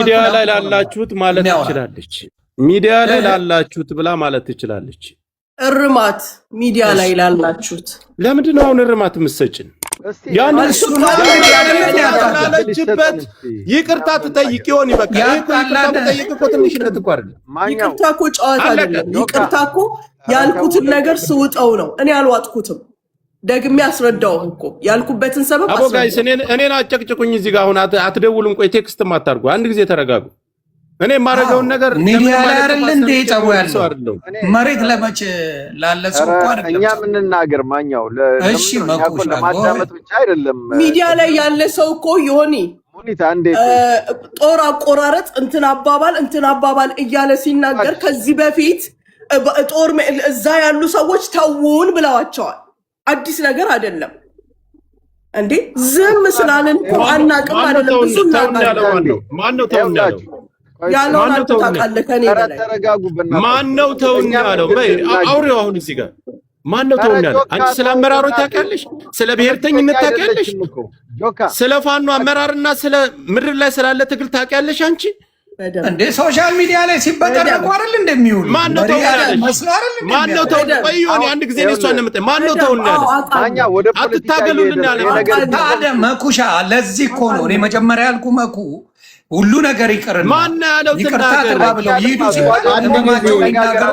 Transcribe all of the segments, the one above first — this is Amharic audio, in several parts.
ሚዲያ ላይ ላላችሁት ማለት ትችላለች። ሚዲያ ላይ ላላችሁት ብላ ማለት ትችላለች። እርማት ሚዲያ ላይ ላላችሁት ለምንድን ነው አሁን እርማት የምትሰጭን? ያለችበት ይቅርታ ትጠይቅ ይሆን? ይበቃ። ይቅርታ ትጠይቅ እኮ ትንሽነት እኮ አይደለም። ይቅርታ እኮ ጨዋታ አይደለም። ይቅርታ እኮ ያልኩትን ነገር ስውጠው ነው። እኔ አልዋጥኩትም። ደግሜ አስረዳው እኮ ያልኩበትን ሰበብ አቦ ጋይስ እኔን አጨቅጭቁኝ እዚህ ጋር አሁን አትደውሉም። ቆይ ቴክስትም አታርጉ። አንድ ጊዜ ተረጋጉ። እኔ የማደርገውን ነገር ሚዲያ ላይ አይደል እንደ ጸቡ ያለው መሬት ለመች ላለ ሰው እኮ አይደለም። እኛ ምንናገር ማኛው እሺ መኩሽ ለማዳመጥ ብቻ አይደለም። ሚዲያ ላይ ያለ ሰው እኮ ዮኒ ሙኒታ እንዴት ጦር አቆራረጥ እንትን አባባል እያለ ሲናገር ከዚህ በፊት ጦር እዛ ያሉ ሰዎች ተውን ብለዋቸዋል። አዲስ ነገር አይደለም እንዴ? ዝም ስላልን እኮ አናቅም አይደለም። ብዙ እናውቃለን። ማነው ተውን ያለው? ያለውን አንተ ታውቃለህ ከኔ በላይ። ማነው ተውን ያለው? አውሬው አሁን እዚህ ጋር ማነው ተውን ያለው? አንቺ ስለ አመራሮች ታውቂያለሽ? ስለ ብሔርተኝነት ታውቂያለሽ? ስለ ፋኖ አመራርና ስለ ምድር ላይ ስላለ ትግል ታውቂያለሽ አንቺ? እንደ ሶሻል ሚዲያ ላይ ሲበጠረቁ አይደል እንደሚውሉ ማነው ተውን ያለው? ማነው ተውን? ቆይ ሆነ አንድ ጊዜ ነው እሷን ነምጠ ማነው ተውን ያለው? አትታገሉልን ያለ ታዲያ መኩሻ ለዚህ እኮ ነው እኔ መጀመሪያ ያልኩ መኩ ሁሉ ነገር ይቀርና ማን ያለው ይቅርታ ተባብለው ይሄዱ ሲባል እንደማቸው ይናገሩ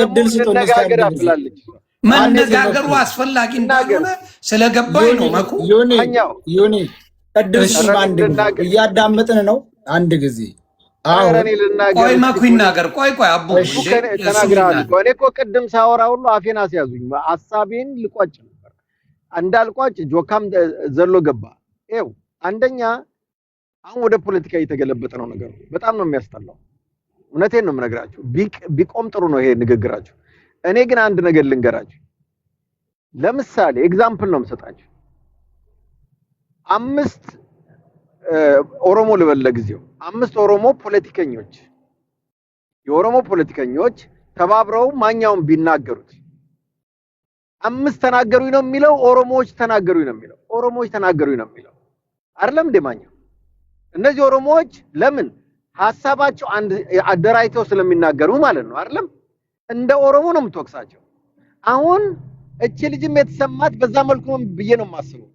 እድል ስጦታለች። መነጋገሩ አስፈላጊ እንደሆነ ስለገባኝ ነው መኩ ዮኒ እድል አንድ እያዳመጥን ነው። አንድ ጊዜ ቆይ መኩ ይናገር። ቆይ አቡ ተናግራለሁ። እኔ እኮ ቅድም ሳወራ ሁሉ አፌን አስያዙኝ። ሐሳቤን ልቋጭ ነበር እንዳልቋጭ ጆካም ዘሎ ገባ። ይኸው አንደኛ አሁን ወደ ፖለቲካ እየተገለበጠ ነው ነገሩ። በጣም ነው የሚያስጠላው። እውነቴን ነው የምነግራችሁ። ቢቆም ጥሩ ነው ይሄ ንግግራችሁ። እኔ ግን አንድ ነገር ልንገራችሁ። ለምሳሌ ኤግዛምፕል ነው የምሰጣችሁ። 5 ኦሮሞ ልበል ለጊዜው 5 ኦሮሞ ፖለቲከኞች የኦሮሞ ፖለቲከኞች ተባብረው ማኛውን ቢናገሩት 5 ተናገሩኝ ነው የሚለው? ኦሮሞዎች ተናገሩኝ ነው የሚለው? ኦሮሞዎች ተናገሩኝ ነው የሚለው አይደለም እንደ ማኛው። እነዚህ ኦሮሞዎች ለምን ሐሳባቸው አንድ አደራይተው ስለሚናገሩ ማለት ነው አይደለም? እንደ ኦሮሞ ነው የምትወቅሳቸው። አሁን እቺ ልጅም የተሰማት በዛ መልኩ ነው ብዬ ነው የማስበው።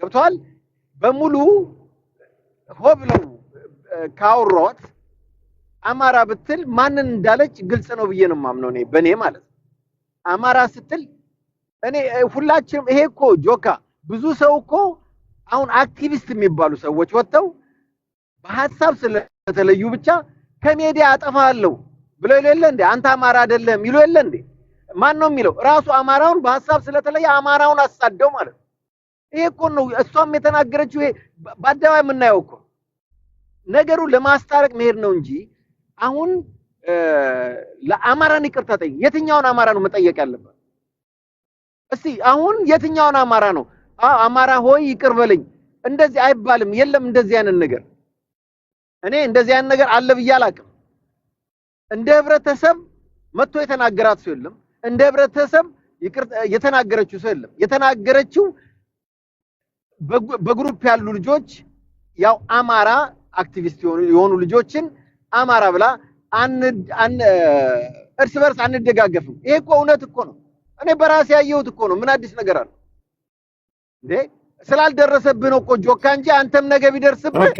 ገብቷል? በሙሉ ሆብለው ካወሯት አማራ ብትል ማንን እንዳለች ግልጽ ነው ብዬ ነው የማምነው እኔ በኔ ማለት ነው። አማራ ስትል እኔ ሁላችንም ይሄ እኮ ጆካ ብዙ ሰው እኮ አሁን አክቲቪስት የሚባሉ ሰዎች ወጥተው በሐሳብ ስለተለዩ ብቻ ከሜዲያ አጠፋለሁ ብለው ይለ እንዴ? አንተ አማራ አይደለም ይሉ የለ እንዴ? ማን ነው የሚለው? ራሱ አማራውን በሐሳብ ስለተለየ አማራውን አሳደው ማለት ነው። ይሄ እኮ ነው እሷም የተናገረችው። ይሄ በአደባባይ የምናየው እኮ ነገሩ ለማስታረቅ መሄድ ነው እንጂ አሁን ለአማራን ይቅርታ ጠይቅ። የትኛውን አማራ ነው መጠየቅ ያለበት? እስቲ አሁን የትኛውን አማራ ነው አማራ ሆይ ይቅር በለኝ እንደዚህ አይባልም። የለም እንደዚህ አይነት ነገር እኔ እንደዚህ አይነት ነገር አለ ብዬ አላቅም። እንደ ህብረተሰብ መጥቶ የተናገራት ሰው የለም። እንደ ህብረተሰብ ይቅር የተናገረችው ሰው የለም። የተናገረችው በግሩፕ ያሉ ልጆች ያው አማራ አክቲቪስት የሆኑ ልጆችን አማራ ብላ እርስ በርስ አንደጋገፍም። ይሄ እኮ እውነት እኮ ነው። እኔ በራሴ ያየሁት እኮ ነው። ምን አዲስ ነገር አለ እንዴ? ስላልደረሰብህ ነው እኮ ጆካ እንጂ አንተም ነገ ቢደርስብህ።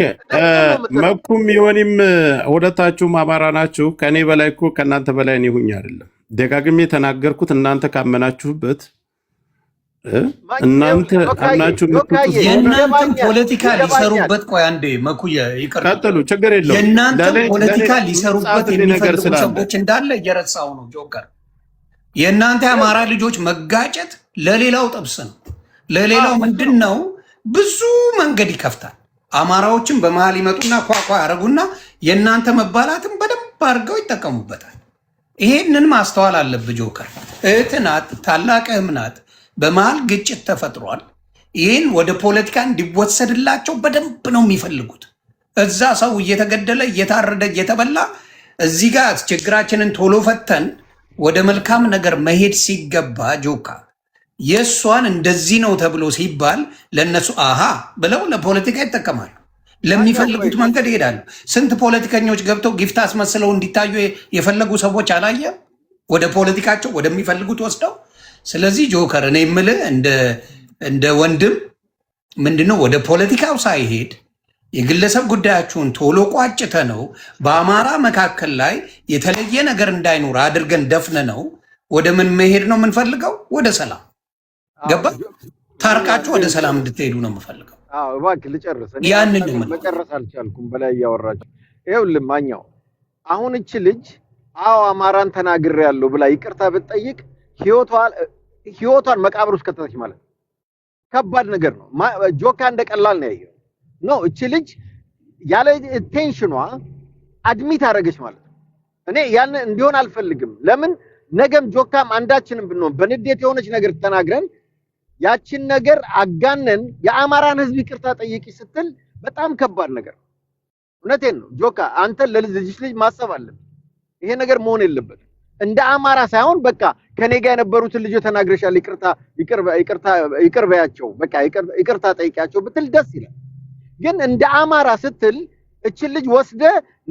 መኩም ይሆንም ሁለታችሁም አማራ ናችሁ። ከኔ በላይ እኮ ከናንተ በላይ እኔ ሁኝ አይደለም። ደጋግሜ ተናገርኩት። እናንተ ካመናችሁበት እናንተ አምናችሁ የእናንተም ፖለቲካ ሊሰሩበት ቆይ አንዴ መኩየ ይቀር ቀጥሉ፣ ችግር የለውም። የእናንተም ፖለቲካ ሊሰሩበት የሚፈልጉ ሰዎች እንዳለ እየረሳው ነው ጆከር። የእናንተ አማራ ልጆች መጋጨት ለሌላው ጥብስ ነው። ለሌላው ምንድነው? ብዙ መንገድ ይከፍታል። አማራዎችን በመሃል ይመጡና ኳኳ ያደርጉና የእናንተ መባላትን በደንብ አድርገው ይጠቀሙበታል። ይሄንን ማስተዋል አለብህ ጆከር። እህት ናት፣ ታላቅህም ናት። በመሃል ግጭት ተፈጥሯል። ይህን ወደ ፖለቲካ እንዲወሰድላቸው በደንብ ነው የሚፈልጉት። እዛ ሰው እየተገደለ እየታረደ እየተበላ እዚህ ጋር ችግራችንን ቶሎ ፈተን ወደ መልካም ነገር መሄድ ሲገባ ጆካ የእሷን እንደዚህ ነው ተብሎ ሲባል ለእነሱ አሃ ብለው ለፖለቲካ ይጠቀማሉ። ለሚፈልጉት መንገድ ይሄዳሉ። ስንት ፖለቲከኞች ገብተው ጊፍት አስመስለው እንዲታዩ የፈለጉ ሰዎች አላየም? ወደ ፖለቲካቸው ወደሚፈልጉት ወስደው። ስለዚህ ጆከር እኔ የምልህ እንደ ወንድም ምንድነው ወደ ፖለቲካው ሳይሄድ የግለሰብ ጉዳያችሁን ቶሎ ቋጭተ ነው በአማራ መካከል ላይ የተለየ ነገር እንዳይኖር አድርገን ደፍነ ነው ወደ ምን መሄድ ነው የምንፈልገው? ወደ ሰላም ገባ ታርቃችሁ ወደ ሰላም እንድትሄዱ ነው የምፈልገው። እባክህ ልጨርስ። ያንን መጨረስ አልቻልኩም። በላይ እያወራችሁ ይኸውልህ ማኛው አሁን እቺ ልጅ አማራን ተናግሬያለሁ ብላ ይቅርታ ብትጠይቅ ህይወቷን መቃብር ውስጥ ከተተች ማለት ከባድ ነገር ነው። ጆካ እንደቀላል ነው ያየው ነው። እቺ ልጅ ያለ ቴንሽኗ አድሚት አደረገች ማለት ነው። እኔ ያን እንዲሆን አልፈልግም። ለምን ነገም ጆካም አንዳችንም ብንሆን በንዴት የሆነች ነገር ተናግረን ያችን ነገር አጋነን የአማራን ህዝብ ይቅርታ ጠይቂ ስትል በጣም ከባድ ነገር። እውነቴን ነው ጆካ፣ አንተ ለልጅሽ ልጅ ማሰብ አለብህ። ይሄ ነገር መሆን የለበትም። እንደ አማራ ሳይሆን በቃ ከኔ ጋር የነበሩትን ልጆች ተናግረሻል፣ ይቅር በያቸው፣ በቃ ይቅርታ ጠይቂያቸው ብትል ደስ ይላል። ግን እንደ አማራ ስትል እችን ልጅ ወስደ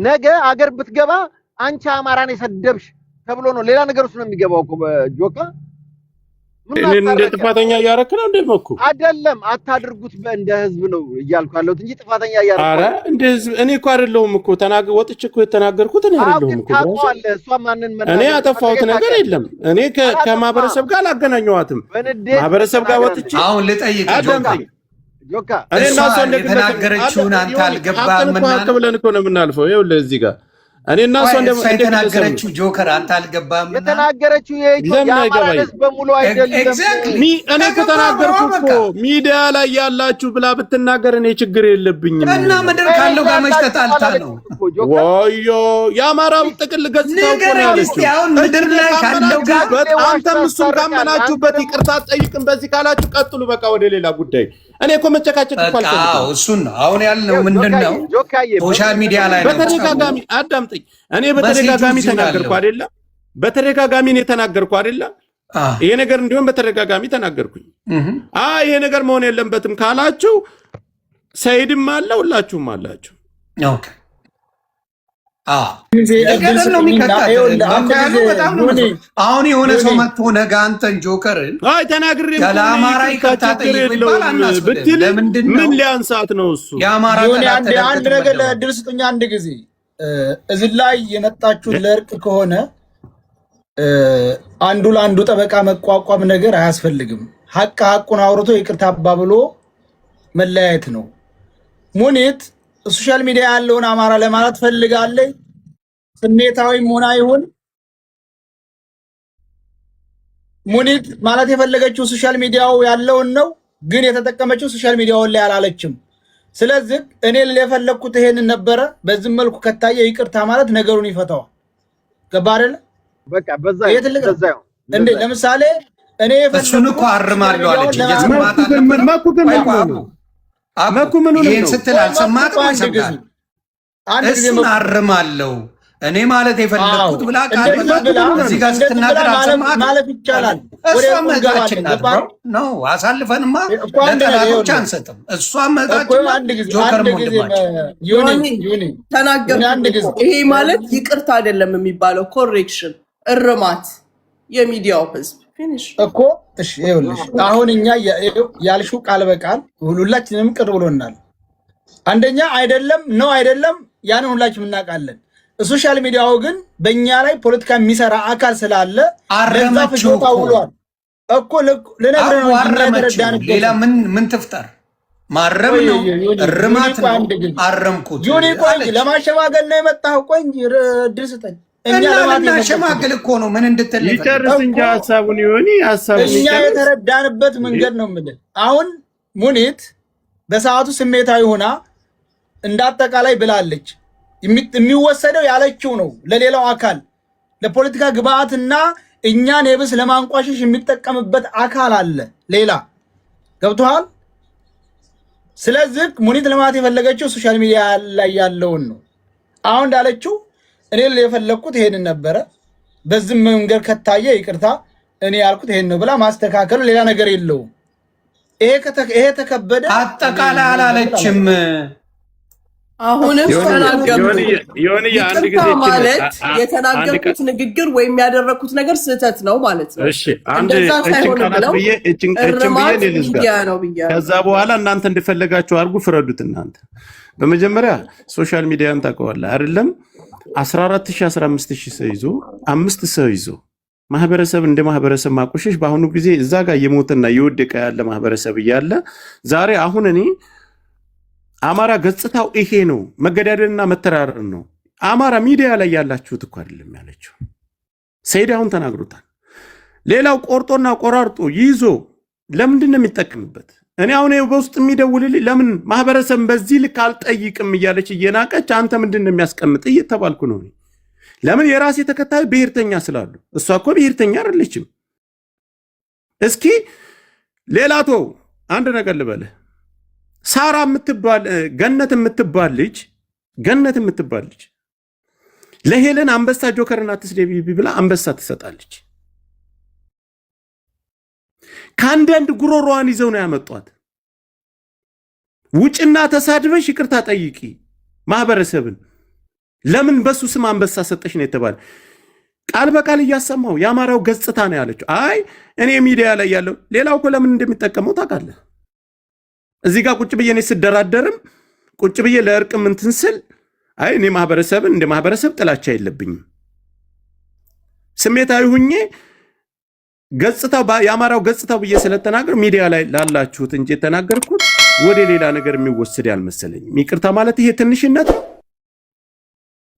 ነገ አገር ብትገባ አንቺ አማራን የሰደብሽ ተብሎ ነው ሌላ ነገር ውስጥ ነው የሚገባው እኮ ጆካ። እኔን እንደ ጥፋተኛ እያደረክ ነው እንደመኩ አይደለም። አታድርጉት እንደ ህዝብ ነው እያልኩ ያለሁት እንጂ ጥፋተኛ እያደረክ ኧረ እንደ ህዝብ እኔ እኮ አይደለሁም እኮ ወጥቼ እኮ የተናገርኩት እኔ አይደለሁም እኮ እኔ ያጠፋሁት ነገር የለም። እኔ ከማህበረሰብ ጋር አላገናኘኋትም። ማህበረሰብ ጋር ወጥቼ አሁን ልጠይቅ ጆካ እኔ እና እሷ የተናገረችውን አንተ አልገባህም ብለን እኮ ነው የምናልፈው። ይኸውልህ እዚህ ጋር እኔ እና እሷ የተናገረችው ጆከር አንተ አልገባህም። የተናገረችው የአማራ ህዝብ በሙሉ አይደለም። እኔ ከተናገርኩ እኮ ሚዲያ ላይ ያላችሁ ብላ ብትናገር እኔ ችግር የለብኝም። እና ምድር ካለው ጋር መች ተጣልታ ነው? ወዮ የአማራው ጥቅል ገጽታ እኮ ነው ያለችው። አሁን ምድር ላይ ካለው ጋር አንተም እሱም ካመናችሁበት ይቅርታ ጠይቅም። በዚህ ካላችሁ ቀጥሉ፣ በቃ ወደ ሌላ ጉዳይ። እኔ እኮ መጨቃጨቅ እኮ አልፈልግም። እሱን ነው አሁን ያልነው። ምንድነው ሶሻል ሚዲያ ላይ ነው በተደጋጋሚ አዳምጠኝ። እኔ በተደጋጋሚ ተናገርኩ አይደለ? በተደጋጋሚ እኔ ተናገርኩ አይደለ? ይሄ ነገር እንዲሆን በተደጋጋሚ ተናገርኩኝ። ይሄ ነገር መሆን የለበትም ካላችሁ ሰይድም አለ፣ ሁላችሁም አላችሁ። ኦኬ አሁን የሆነ ሰው መጥቶ ነገ አንተን ጆከርን ተናግሬ ለአማራ ይቅርታ ጠይቅ ብትል ምን ሊያንሳት ነው? እሱ አንድ ነገር ለእድል ስጡኝ። አንድ ጊዜ እዚህ ላይ የመጣችሁት ለእርቅ ከሆነ አንዱ ለአንዱ ጠበቃ መቋቋም ነገር አያስፈልግም። ሀቁን አውርቶ ይቅርታ አባብሎ መለያየት ነው። ሙኒት ሶሻል ሚዲያ ያለውን አማራ ለማለት ፈልጋለች። ስሜታዊም ሆና ይሁን ሙኒት ማለት የፈለገችው ሶሻል ሚዲያው ያለውን ነው፣ ግን የተጠቀመችው ሶሻል ሚዲያውን ላይ አላለችም። ስለዚህ እኔ የፈለኩት ይሄንን ነበረ። በዚህ መልኩ ከታየ ይቅርታ ማለት ነገሩን ይፈታዋል። ገባ አይደል? በቃ በዛ እንዴ ለምሳሌ እኔ እሱን እኮ አርማለሁ አለች። መኩ ምን ነው ይሄን ስትል አልሰማህም? አይሰማህም? እሱን አርማለሁ እኔ ማለት የፈለኩት ብላ እዚህ ጋር ስትናገር አልሰማህም ማለት ይቻላል። እሷ መጣችን ነው አሳልፈንማ ለጠላቶች አንሰጥም። እሷ መጣችን ጆከር ዩኒ ተናገር። ይሄ ማለት ይቅርታ አይደለም የሚባለው፣ ኮሬክሽን እርማት የሚዲያው ህዝብ እኮ እሺ ይኸውልሽ፣ አሁን እኛ ያልሽው ቃል በቃል ሁላችንም ቅር ብሎናል። አንደኛ አይደለም ነው አይደለም፣ ያንን ሁላችንም እናውቃለን። ሶሻል ሚዲያው ግን በእኛ ላይ ፖለቲካ የሚሰራ አካል ስላለ ለዛ ፍጆታ ውሏል እኮ። ለነገር ነው ሌላ ምን ትፍጠር? ማረም ነው እርማት ነው። አረምኩት ዩኒ ቆይ ለማሸማገል ነው የመጣው። ቆይ እንጂ እድል ስጠኝ። እኛ ለማሸማገል እኮ ነው። ምን እንድትል ይጨርስ እንጂ ሐሳቡን ይሆን ሐሳቡን እኛ የተረዳንበት መንገድ ነው የምልህ። አሁን ሙኒት በሰዓቱ ስሜታዊ ሆና እንዳጠቃላይ ብላለች። የሚወሰደው ያለችው ነው ለሌላው አካል ለፖለቲካ ግብአትና እኛን የብስ ለማንቋሸሽ የሚጠቀምበት አካል አለ ሌላ። ገብቶሃል? ስለዚህ ሙኒት ለማለት የፈለገችው ሶሻል ሚዲያ ላይ ያለውን ነው። አሁን እንዳለችው እኔ የፈለግኩት ይሄንን ነበረ። በዚህ መንገድ ከታየ ይቅርታ እኔ ያልኩት ይሄን ነው ብላ ማስተካከል፣ ሌላ ነገር የለውም። ይሄ ተከበደ አጠቃላይ አላለችም። አሁንም ተናገርኩ። ይቅርታ ማለት የተናገርኩት ንግግር ወይም ያደረኩት ነገር ስህተት ነው ማለት ነው። እሺ እንደዛ ሳይሆን ብለው ነው ብያ ከዛ በኋላ እናንተ እንደፈለጋችሁ አድርጉ፣ ፍረዱት እናንተ። በመጀመሪያ ሶሻል ሚዲያን ታውቀዋለህ አይደለም? 14000 15000 ሰው ይዞ 5 ሰው ይዞ ማህበረሰብ እንደ ማህበረሰብ ማቆሸሽ በአሁኑ ጊዜ እዛ ጋር የሞተና የወደቀ ያለ ማህበረሰብ እያለ ዛሬ አሁን እኔ አማራ ገጽታው ይሄ ነው፣ መገዳደልና መተራረር ነው። አማራ ሚዲያ ላይ ያላችሁት እኮ አይደለም ያለችው። ሰይድ አሁን ተናግሮታል። ሌላው ቆርጦና ቆራርጦ ይዞ ለምንድን ነው የሚጠቀምበት? እኔ አሁን በውስጥ የሚደውልልኝ ለምን ማህበረሰብ በዚህ ልክ አልጠይቅም እያለች እየናቀች አንተ ምንድን ነው የሚያስቀምጥ እየተባልኩ ነው። ለምን? የራሴ ተከታይ ብሔርተኛ ስላሉ። እሷ እኮ ብሔርተኛ አይደለችም። እስኪ ሌላቶ አንድ ነገር ልበልህ። ሳራ የምትባል ገነት የምትባል ልጅ ለሄለን አንበሳ ጆከርና አትስደቢ ብላ አንበሳ ትሰጣለች። ከአንዳንድ ጉሮሮዋን ይዘው ነው ያመጧት። ውጭና ተሳድበሽ ይቅርታ ጠይቂ ማህበረሰብን። ለምን በሱ ስም አንበሳ ሰጠሽ ነው የተባለ። ቃል በቃል እያሰማው የአማራው ገጽታ ነው ያለችው። አይ እኔ ሚዲያ ላይ ያለው ሌላው እኮ ለምን እንደሚጠቀመው ታውቃለህ? እዚህ ጋር ቁጭ ብዬ እኔ ስደራደርም ቁጭ ብዬ ለእርቅም እንትን ስል አይ እኔ ማህበረሰብን እንደ ማህበረሰብ ጥላቻ የለብኝም፣ ስሜታዊ ሁኜ ገጽታው የአማራው ገጽታው ብዬ ስለተናገር ሚዲያ ላይ ላላችሁት እንጂ የተናገርኩት ወደ ሌላ ነገር የሚወስድ ያልመሰለኝም። ይቅርታ ማለት ይሄ ትንሽነት ነው።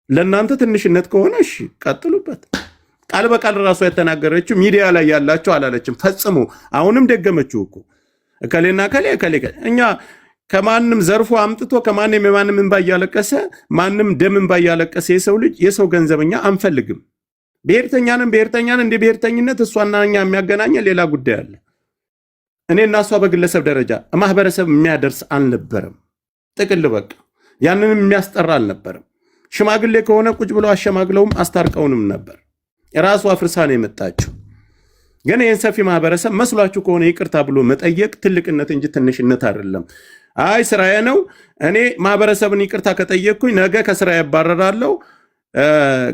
ለእናንተ ትንሽነት ከሆነ እሺ ቀጥሉበት። ቃል በቃል ራሷ የተናገረችው ሚዲያ ላይ ያላችሁ አላለችም ፈጽሞ። አሁንም ደገመችው እኮ እከሌና እከሌ እኛ ከማንም ዘርፎ አምጥቶ ከማንም የማንም እንባ እያለቀሰ ማንም ደም እንባ እያለቀሰ የሰው ልጅ የሰው ገንዘብኛ አንፈልግም። ብሔርተኛን እንደ ብሔርተኝነት እሷና እኛ የሚያገናኘ ሌላ ጉዳይ አለ። እኔ እና እሷ በግለሰብ ደረጃ ማህበረሰብ የሚያደርስ አልነበረም። ጥቅል በቃ ያንንም የሚያስጠራ አልነበረም። ሽማግሌ ከሆነ ቁጭ ብለው አሸማግለውም አስታርቀውንም ነበር። ራሷ አፍርሳ ነው የመጣችው። ግን ይህን ሰፊ ማህበረሰብ መስሏችሁ ከሆነ ይቅርታ ብሎ መጠየቅ ትልቅነት እንጂ ትንሽነት አይደለም። አይ ስራዬ ነው፣ እኔ ማህበረሰብን ይቅርታ ከጠየቅኩኝ ነገ ከስራ ያባረራለሁ፣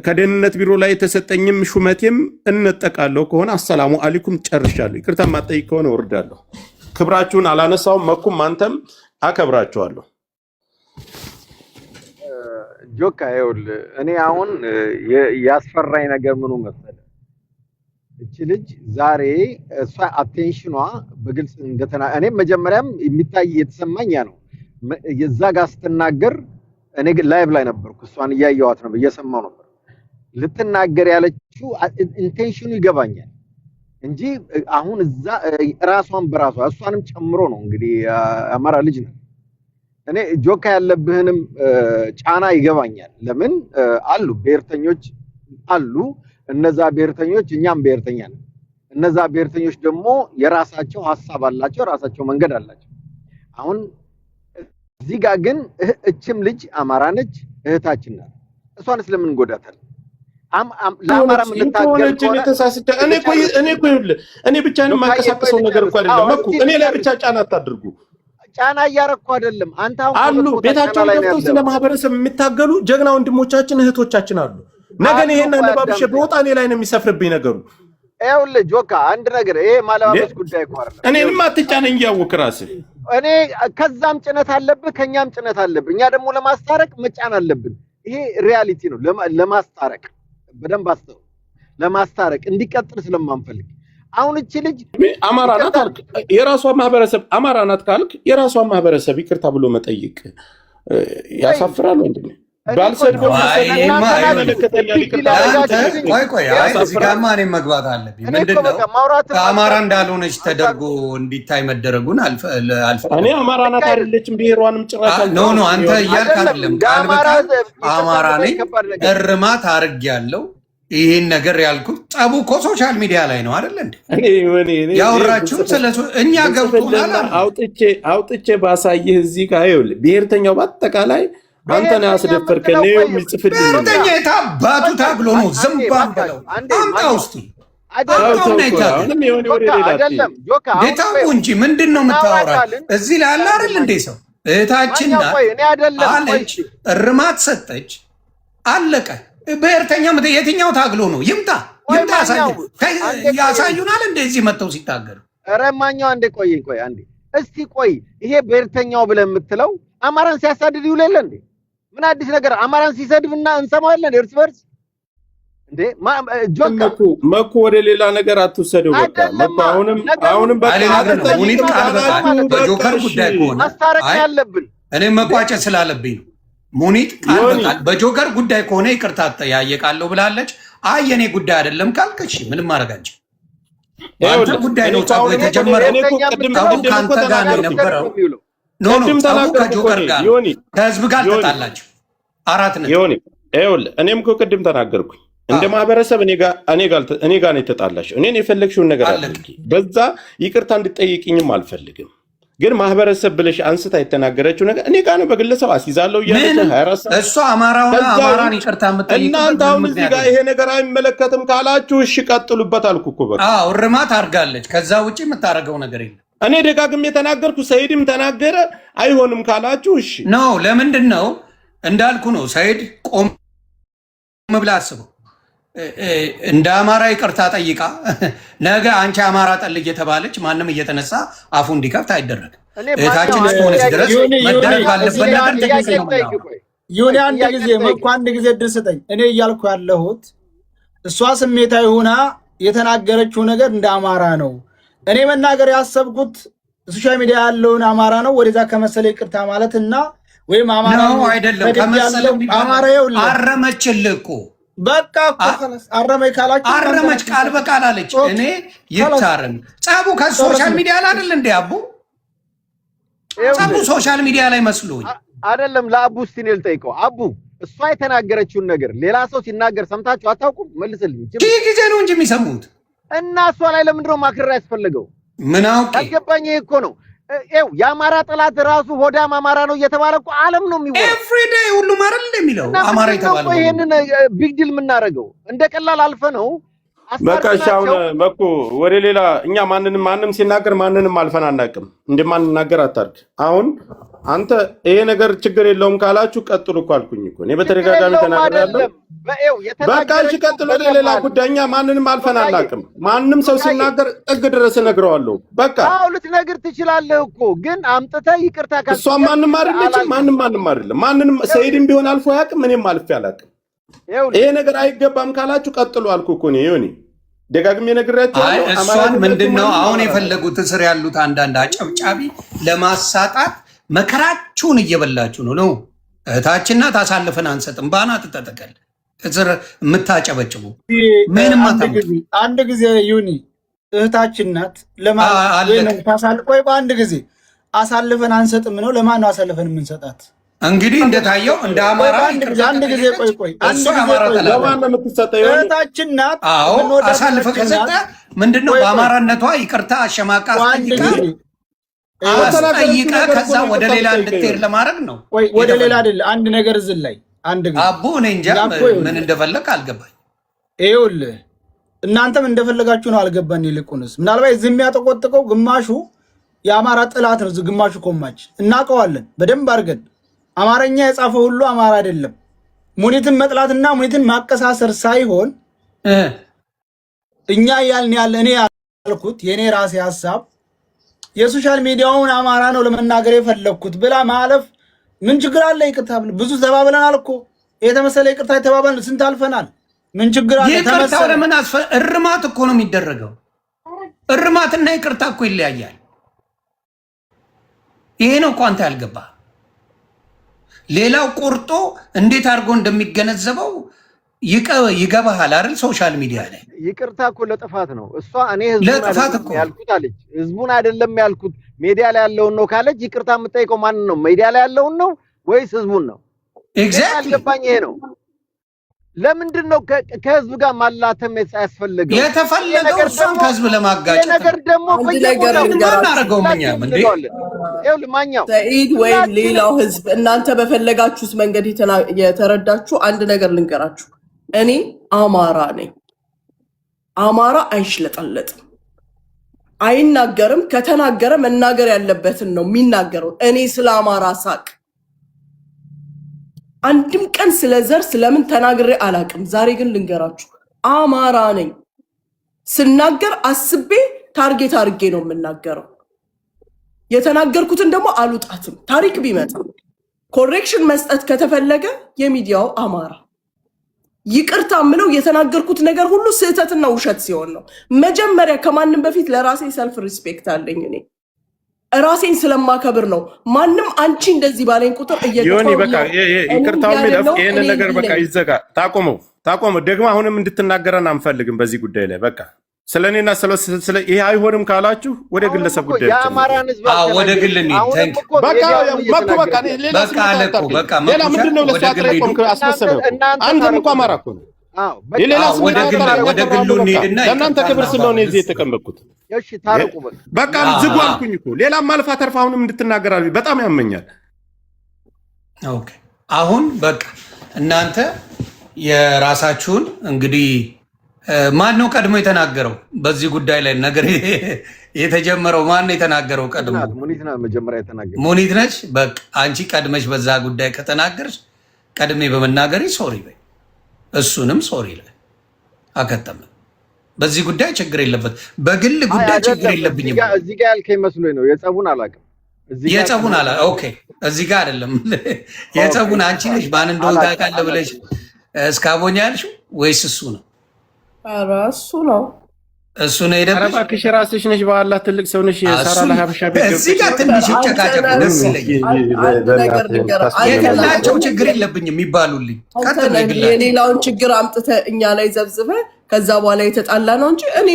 ከደህንነት ቢሮ ላይ የተሰጠኝም ሹመቴም እነጠቃለሁ ከሆነ አሰላሙ አለይኩም ጨርሻለሁ። ይቅርታ ማጠይቅ ከሆነ ወርዳለሁ። ክብራችሁን አላነሳውም። መኩም አንተም አከብራችኋለሁ። ጆካ ይኸውልህ እኔ አሁን ያስፈራኝ ነገር ምኑ መሰለህ? እቺ ልጅ ዛሬ እሷ አቴንሽኗ በግልጽ እኔም መጀመሪያም የሚታይ የተሰማኝ ያ ነው። የዛ ጋር ስትናገር እኔ ላይቭ ላይ ነበርኩ፣ እሷን እያየኋት ነው፣ እየሰማሁ ነበር። ልትናገር ያለችው ኢንቴንሽኑ ይገባኛል እንጂ አሁን እዛ ራሷን በራሷ እሷንም ጨምሮ ነው እንግዲህ አማራ ልጅ ነው። እኔ ጆካ ያለብህንም ጫና ይገባኛል። ለምን አሉ ብሔርተኞች አሉ። እነዛ ብሔርተኞች እኛም ብሔርተኛ ነን። እነዛ ብሔርተኞች ደግሞ የራሳቸው ሐሳብ አላቸው፣ የራሳቸው መንገድ አላቸው። አሁን እዚህ ጋር ግን እችም ልጅ አማራ ነች፣ እህታችን ናት። እሷን ስለምን ጎዳታለን? ለአማራ ምንታገል እኔ ብቻ ነው የማንቀሳቀሰው ነገር እኮ አይደለም መኩ። እኔ ላይ ብቻ ጫና አታድርጉ። ጫና እያረኩ አይደለም። አንተ አሉ ቤታቸው ገብተው ስለ ማህበረሰብ የሚታገሉ ጀግና ወንድሞቻችን እህቶቻችን አሉ። ነገ ይሄን አለባብሼ በወጣ እኔ ላይ ነው የሚሰፍርብኝ ነገሩ። ይኸውልህ ጆካ አንድ ነገር ይሄ ማለባበስ ጉዳይ እኮ አይደለም። እኔንም አትጫነኝ እያወቅህ ራስህ። እኔ ከዛም ጭነት አለብህ ከኛም ጭነት አለብህ። እኛ ደግሞ ለማስታረቅ መጫን አለብን። ይሄ ሪያሊቲ ነው። ለማስታረቅ በደንብ አስተው ለማስታረቅ እንዲቀጥል ስለማንፈልግ አሁን እቺ ልጅ አማራ ናት አልክ፣ የራሷ ማህበረሰብ አማራ ናት ካልክ የራሷ ማህበረሰብ ይቅርታ ብሎ መጠየቅ ያሳፍራል ወንድሜ። ባልሰድበው እኔ መግባት አለብኝ። ምንድነው ከአማራ እንዳልሆነች ተደርጎ እንዲታይ መደረጉን እኔ አማራ ናት አይደለችም ብሔሯንም ጭራሽ ኖ አንተ እያልክ አይደለም። ቃል በቃል አማራ ነኝ እርማት አድርጌያለሁ። ይሄን ነገር ያልኩት ጠቡ እኮ ሶሻል ሚዲያ ላይ ነው አይደል እንዴ? ያወራችሁት ስለሱ እኛ ገብቶናል። አውጥቼ ባሳይህ እዚህ ጋር ይኸውልህ ብሔርተኛው በአጠቃላይ አንተ ነህ ያስደፈርከኝ ነው የሚጽፍልኝ። ብሔርተኛ የታባቱ ታብሎ ነው ዝምባም ብለው አምጣው እስቲ ጌታው እንጂ ምንድን ነው የምታወራው? እዚህ ላይ አለ አይደል እንዴ ሰው እህታችን አለች፣ እርማት ሰጠች፣ አለቀ። ብሔርተኛ የትኛው ታግሎ ነው? ይምጣ ያሳዩናል። እንደዚህ መጥተው ሲታገሉ ረማኛው አንዴ ቆይ አንዴ እስቲ ቆይ። ይሄ ብሔርተኛው ብለህ የምትለው አማራን ሲያሳድድ ይውላል እንዴ? ምን አዲስ ነገር? አማራን ሲሰድብና እንሰማዋለን እርስ በርስ እንዴ? መኩ ወደ ሌላ ነገር አትወሰደው። በቃ መኩ አሁንም በጆከር ጉዳይ ከሆነ ማስታረቅ ያለብን እኔ መቋጨት ስላለብኝ ነው። ሙኒት ቃል በቃል በጆከር ጉዳይ ከሆነ ይቅርታ ጠያየቃለሁ ብላለች። አይ የኔ ጉዳይ አይደለም ካልከሽ ምንም ማረጋችሁ አንተ ጉዳይ ነው። ታው የተጀመረው ታው ካንተ ጋር ነው የነበረው። ኖ ታው ከጆከር ጋር ከህዝብ ጋር ተጣላችሁ አራት ነው ይሁን። እኔም እኮ ቅድም ተናገርኩኝ። እንደ ማህበረሰብ እኔ ጋር ነው የተጣላሽው። እኔን የፈለግሽውን ነገር አድርጊ። በዛ ይቅርታ እንድጠይቅኝም አልፈልግም። ግን ማህበረሰብ ብለሽ አንስታ የተናገረችው ነገር እኔ ጋር ነው በግለሰብ አስይዛለሁ እያለች 24 ሰዓት እሷ አማራውን ይቅርታ የምትጠይቅ እናንተ አሁን እዚህ ጋር ይሄ ነገር አይመለከትም ካላችሁ እሺ ቀጥሉበት አልኩ እኮ በቃ። እርማት አድርጋለች። ከዛ ውጪ የምታደርገው ነገር የለም። እኔ ደጋግሜ የተናገርኩ ሰይድም ተናገረ። አይሆንም ካላችሁ እሺ ነው። ለምንድን ነው እንዳልኩ ነው። ሰይድ ቆም ብላ አስበው። እንደ አማራ ይቅርታ ጠይቃ ነገ አንቺ አማራ ጠል እየተባለች ማንም እየተነሳ አፉ እንዲከፍት አይደረግም። እህታችን እስከሆነች ድረስ መደረግ ባለበት ነገር ይሁን። አንድ ጊዜ እድል ስጠኝ። እኔ እያልኩ ያለሁት እሷ ስሜታዊ ሆና የተናገረችው ነገር እንደ አማራ ነው። እኔ መናገር ያሰብኩት ሶሻል ሚዲያ ያለውን አማራ ነው። ወደዛ ከመሰለ ይቅርታ ማለት እና ወይም አማራ ነው አይደለም ከመሰለ አማራ ይኸውልህ አረመችልህ እኮ በቃ አረመች ካላችሁ አረመች ቃል በቃል አለች። እኔ ይታረም ጻቡ ከሶሻል ሚዲያ ላይ አይደል እንዴ? አቡ ጻቡ ሶሻል ሚዲያ ላይ መስሎኝ አይደለም። ለአቡ እስቲ ነው ልጠይቀው። አቡ እሷ የተናገረችውን ነገር ሌላ ሰው ሲናገር ሰምታችሁ አታውቁም? መልስልኝ። ይህ ጊዜ ነው እንጂ የሚሰሙት እና እሷ ላይ ለምንድን ነው ማክረር ያስፈልገው? ምን አውቄ አልገባኝ። ይሄ እኮ ነው የአማራ ጠላት ራሱ ሆዳም አማራ ነው እየተባለ እኮ ዓለም ነው የሚወራው። ኤቭሪዴይ ሁሉም አይደል የሚለው አማራ የተባለው። ይሄንን ቢግ ዲል የምናደርገው እንደ ቀላል አልፈ ነው። በቃ ሻውን መኩ ወደ ሌላ እኛ ማንም ሲናገር ማንንም አልፈን አናውቅም። እንደማንናገር አታርግ። አሁን አንተ ይሄ ነገር ችግር የለውም ካላችሁ ቀጥሉ እኮ አልኩኝ እኮ እኔ በተደጋጋሚ ተናግሬያለሁ። በቃ እሺ ቀጥሉ ወደ ሌላ ጉዳይ። እኛ ማንንም አልፈን አናውቅም። ማንም ሰው ሲናገር ጥግ ድረስ እነግረዋለሁ። በቃ አዎ ልትነግር ትችላለህ እኮ ግን አምጥተህ ይቅርታ እሷ ማንም አይደለችም። ማንም አይደለም። ማንንም ሰይድም ቢሆን አልፎ አያውቅም። እኔም አልፌ አላውቅም። ይሄ ነገር አይገባም ካላችሁ ቀጥሉ አልኩ እኮ ነው። ይሁን ደጋግሜ ነግሬያቸዋለሁ። እሷን ምንድነው አሁን የፈለጉት እስር ያሉት አንዳንድ አጨብጫቢ ለማሳጣት መከራችሁን እየበላችሁ ነው። እህታችን ናት፣ አሳልፈን አንሰጥም። ባና ተጠቀል እስር የምታጨበጭቡ ምንም አንድ ጊዜ ዩኒ እህታችን ናት ለማሳልቆይ በአንድ ጊዜ አሳልፈን አንሰጥም ነው። ለማን ነው አሳልፈን የምንሰጣት? እንግዲህ እንደታየው እንደ አማራ አንድ ጊዜ ቆይ ለማን ነው የምትሰጠው? እህታችን ናት። አዎ አሳልፈ ከሰጠ ምንድነው በአማራነቷ ይቅርታ አሸማቃ አስጠይቀ ከዛ ወደ ሌላ እንድትሄድ ለማድረግ ነው። ወደ ሌላ አይደል። አንድ ነገር እዚህ ላይ አንድ ጊዜ አቡ እኔ እንጃ ምን እንደፈለግ አልገባኝ። ይኸውልህ እናንተም እንደፈለጋችሁ ነው አልገባን። ይልቁንስ ምናልባት እዚህ የሚያጠቆጥቀው ግማሹ የአማራ ጥላት ነው፣ ግማሹ ኮማች እናውቀዋለን በደንብ አድርገን። አማርኛ የጻፈ ሁሉ አማራ አይደለም። ሙኒትን መጥላትና ሙኒትን ማቀሳሰር ሳይሆን እኛ ያልን እኔ ያልኩት የኔ ራሴ ሐሳብ የሶሻል ሚዲያውን አማራ ነው ለመናገር የፈለኩት ብላ ማለፍ ምን ችግር አለ? ይቅርታ ብዙ ተባብለናል እኮ የተመሰለ ይቅርታ የተባባልን ስንት አልፈናል። ምን ችግር አለ? ይቅርታው ለምን እርማት እኮ ነው የሚደረገው። እርማትና ይቅርታ እኮ ይለያያል። ይሄ ነው እኮ አንተ ያልገባ። ሌላው ቆርጦ እንዴት አድርጎ እንደሚገነዘበው ይገባሃል አይደል? ሶሻል ሚዲያ ላይ ይቅርታ እኮ ለጥፋት ነው። እሷ እኔ ህዝቡን ያልኩት አለች። ህዝቡን አይደለም ያልኩት ሚዲያ ላይ ያለውን ነው ካለች ይቅርታ የምጠይቀው ማንን ነው? ሚዲያ ላይ ያለውን ነው ወይስ ህዝቡን ነው? ኤግዛክትሊ አልገባኝ። ይሄ ነው ለምንድን ነው ከህዝብ ጋር ማላተም ያስፈልገው? የተፈለገው እሱን ከህዝብ ለማጋጨት ነገር ደግሞ በየቦታው ማኛው ሰኢድ ወይም ሌላው ህዝብ እናንተ በፈለጋችሁት መንገድ የተረዳችሁ አንድ ነገር ልንገራችሁ። እኔ አማራ ነኝ። አማራ አይሽለጠለጥም። አይናገርም። ከተናገረ መናገር ያለበትን ነው የሚናገረው። እኔ ስለ አማራ ሳቅ አንድም ቀን ስለ ዘር ስለምን ተናግሬ አላቅም። ዛሬ ግን ልንገራችሁ፣ አማራ ነኝ። ስናገር አስቤ ታርጌት አድርጌ ነው የምናገረው። የተናገርኩትን ደግሞ አልውጣትም። ታሪክ ቢመጣ ኮሬክሽን መስጠት ከተፈለገ የሚዲያው አማራ ይቅርታ ምለው የተናገርኩት ነገር ሁሉ ስህተትና ውሸት ሲሆን ነው። መጀመሪያ ከማንም በፊት ለራሴ ሰልፍ ሪስፔክት አለኝ። እኔ ራሴን ስለማከብር ነው። ማንም አንቺ እንደዚህ ባለኝ ቁጥር ዮኒ በቃ ይቅርታው የሚለፍ ይሄንን ነገር በቃ ይዘጋ። ታቆመው ደግሞ አሁንም እንድትናገረን አንፈልግም በዚህ ጉዳይ ላይ በቃ ስለኔና ስለ ይሄ አይሆንም ካላችሁ ወደ ግለሰብ ጉዳይ ወደ ግል ሌላ ምንድን ነው ለሰዓት ላይ ቆምክ አስመሰለው። አንተም እኮ አማራ እኮ ነው። የሌላ ወደ ግሉ እንሂድና ለእናንተ ክብር ስለሆነ እዚህ የተቀመጥኩት በቃ ዝጉ አልኩኝ እኮ። ሌላም አልፋ ተርፋ አሁንም እንድትናገር በጣም ያመኛል። አሁን በቃ እናንተ የራሳችሁን እንግዲህ ማን ነው ቀድሞ የተናገረው በዚህ ጉዳይ ላይ ነገር የተጀመረው? ማን ነው የተናገረው ቀድሞ? ሙኒት ነች። በቃ አንቺ ቀድመሽ በዛ ጉዳይ ከተናገርሽ ቀድሜ በመናገሪ ሶሪ በይ፣ እሱንም ሶሪ ላይ አከተመ። በዚህ ጉዳይ ችግር የለበት። በግል ጉዳይ ችግር የለብኝም። እዚህ ጋር ያልከኝ መስሎኝ ነው። የጸቡን አላውቅም። ኦኬ፣ እዚህ ጋር አይደለም። የጸቡን አንቺ ነሽ ማን እንደሆነ ታውቃለህ ብለሽ እስካቦኛ ያልሽው ወይስ እሱ ነው? ኧረ እሱ ነው የደበሽ። እባክሽ ራስሽ ነሽ። በኋላ ትልቅ ሰው ነሽ። የሳራ ለሀበሻ ቤት እዚህ ጋር ትንሽ ጨቃጨቅ ደስ ይለኛል። የግላቸው ችግር የለብኝም የሚባሉልኝ የሌላውን ችግር አምጥተህ እኛ ላይ ዘብዝበህ ከዛ በኋላ የተጣላ ነው እንጂ እኔ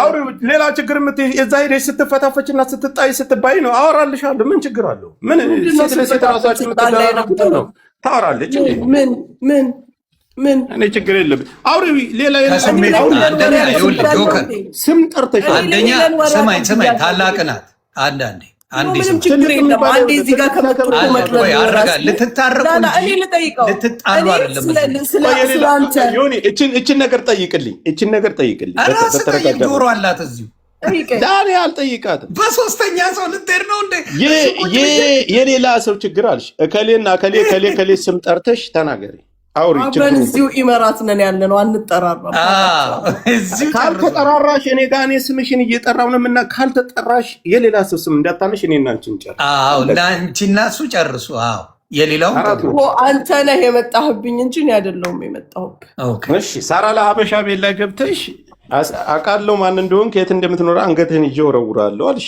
አውሪው ሌላ ችግር የዛ ሄደሽ ስትፈታፈችና ስትጣይ ስትባይ ነው አወራልሻለሁ። ምን ችግር አለው? ምን ሴት ለሴት ራሳችሁ የምትደራረጉት ነው። ታወራለች ምን እኔ ችግር የለብኝ። አውሪው ሌላ ስም ጠርተሽ አንደኛ ስማኝ ታላቅ ናት። አንዳንዴ ችግር የለም። አንዴ እዚህ ጋር ከመጥቶ ልትታረቁ ልትጣሉ አይደለም። እችን ነገር ጠይቅልኝ። ዶሮ አላት እዚሁ ዳኔ አልጠይቃትም። በሶስተኛ ሰው ልትሄድ ነው እንዴ? የሌላ ሰው ችግር አልሽ። እከሌና ከሌ ስም ጠርተሽ ተናገሪ። አብረን እዚሁ ኢመራት ነን ያለ ነው። አንጠራራም። ካልተጠራራሽ እኔ ጋር እኔ ስምሽን እየጠራው ነው ምና ካልተጠራሽ የሌላ ሰው ስም እንዳታነሽ እኔ እና አንቺን ጨርሱ። ለአንቺና እሱ ጨርሱ። የሌላው አንተ ነህ የመጣህብኝ እንጂ እኔ አይደለሁም የመጣሁብህ። እሺ ሳራ ለሀበሻ ቤት ላይ ገብተሽ አውቃለሁ ማን እንደሆን ከየት እንደምትኖር አንገትህን ይዤ እወረውራለሁ አልሽ።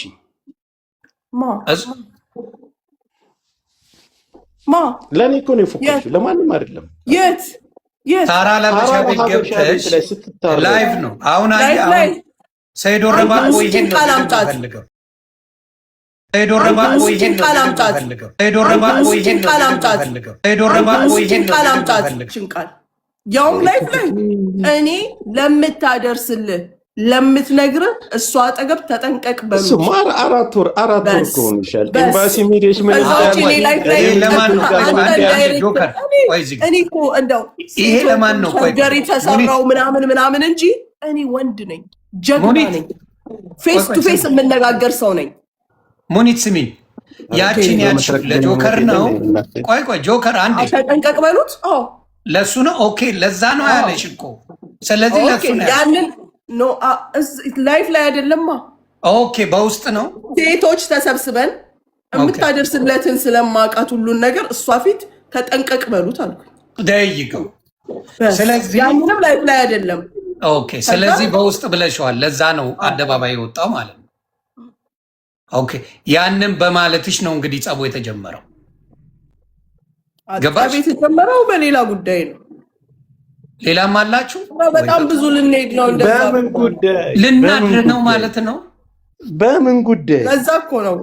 ለእኔ እኮ ነው የፎከርሽው፣ ለማንም አይደለም። የት ሳራ ለሀበሻ ቤት ገብተሽ ላይቭ ነው አሁን ሰይዶ ረባን ወይ ይሄን ነው ፈልገው ሰይዶ ረባን ወይ ይሄን ነው ፈልገው ሰይዶ ረባን ወይ ይሄን ነው ፈልገው ሰይዶ ረባን ወይ ይሄን ነው ፈልገው ያውም ላይፍ ላይ እኔ ለምታደርስልህ ለምትነግርህ እሷ አጠገብ ተጠንቀቅ በሉ። ማር አራት ወር እኮ ሆንሻል። ኤምባሲ ሄደሽ ምን እኔ እኮ እንደው ይሄ ለማን ነው ገሪ ተሰራው ምናምን እንጂ እኔ ወንድ ነኝ፣ ጀግና ነኝ፣ ፌስ ቱ ፌስ የምነጋገር ሰው ነኝ። ሙኒት ስሚኝ፣ ያቺን ያልሽው ለጆከር ነው። ቆይ ጆከር አንዴ ተጠንቀቅ በሉት። ለሱ ነው። ኦኬ ለዛ ነው ያለሽ እኮ። ስለዚህ ለሱ ነው ያንን ኖ ላይፍ ላይ አይደለማ። ኦኬ በውስጥ ነው። ሴቶች ተሰብስበን የምታደርስለትን ስለማውቃት ሁሉን ነገር እሷ ፊት ተጠንቀቅ በሉት አልኩኝ። ደይገው ስለዚህ ያንንም ላይፍ ላይ አይደለም። ኦኬ ስለዚህ በውስጥ ብለሽዋል። ለዛ ነው አደባባይ የወጣው ማለት ነው። ኦኬ ያንን በማለትሽ ነው እንግዲህ ጸቡ የተጀመረው። ገባሽ? የተጀመረው በሌላ ጉዳይ ነው። ሌላም አላችሁ? በጣም ብዙ ልንሄድ ነው። እንደዛ በምን ጉዳይ ልናድር ነው ማለት ነው? በምን ጉዳይ? በዛ እኮ ነው።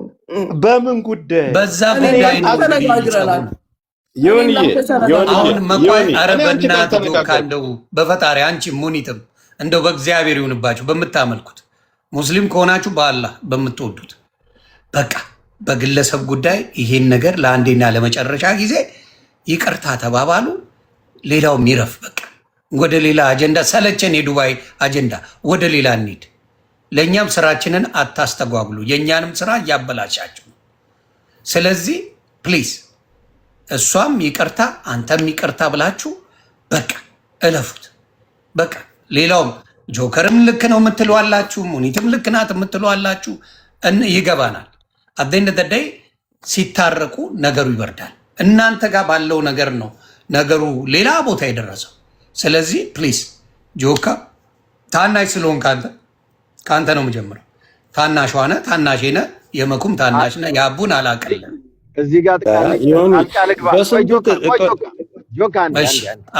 በምን ጉዳይ? በዛ ጉዳይ ነው ተነጋግረናል። አሁን መቋይ ኧረ በእናትህ ካለው በፈጣሪ አንቺ ሙኒትም እንደው በእግዚአብሔር ይሁንባችሁ በምታመልኩት ሙስሊም ከሆናችሁ በአላህ በምትወዱት በቃ በግለሰብ ጉዳይ ይሄን ነገር ለአንዴና ለመጨረሻ ጊዜ ይቅርታ ተባባሉ። ሌላው ሚረፍ በቃ ወደ ሌላ አጀንዳ ሰለቸን። የዱባይ አጀንዳ ወደ ሌላ እንሂድ። ለእኛም ስራችንን አታስተጓጉሉ። የእኛንም ስራ እያበላሻችሁ ነው። ስለዚህ ፕሊዝ እሷም ይቅርታ አንተም ይቅርታ ብላችሁ በቃ እለፉት። በቃ ሌላውም ጆከርም ልክ ነው የምትለዋላችሁ፣ ሙኒትም ልክ ናት የምትለዋላችሁ፣ ይገባናል። አደኝ ደደይ ሲታረቁ ነገሩ ይበርዳል። እናንተ ጋር ባለው ነገር ነው ነገሩ ሌላ ቦታ የደረሰው። ስለዚህ ፕሊዝ ጆካ ታናሽ ስለሆን ከአንተ ነው የምጀምረው። ታናሽ ሆነ ታናሽ ነ የመኩም ታናሽ ነ የአቡን አላቀለም እዚህ ጋር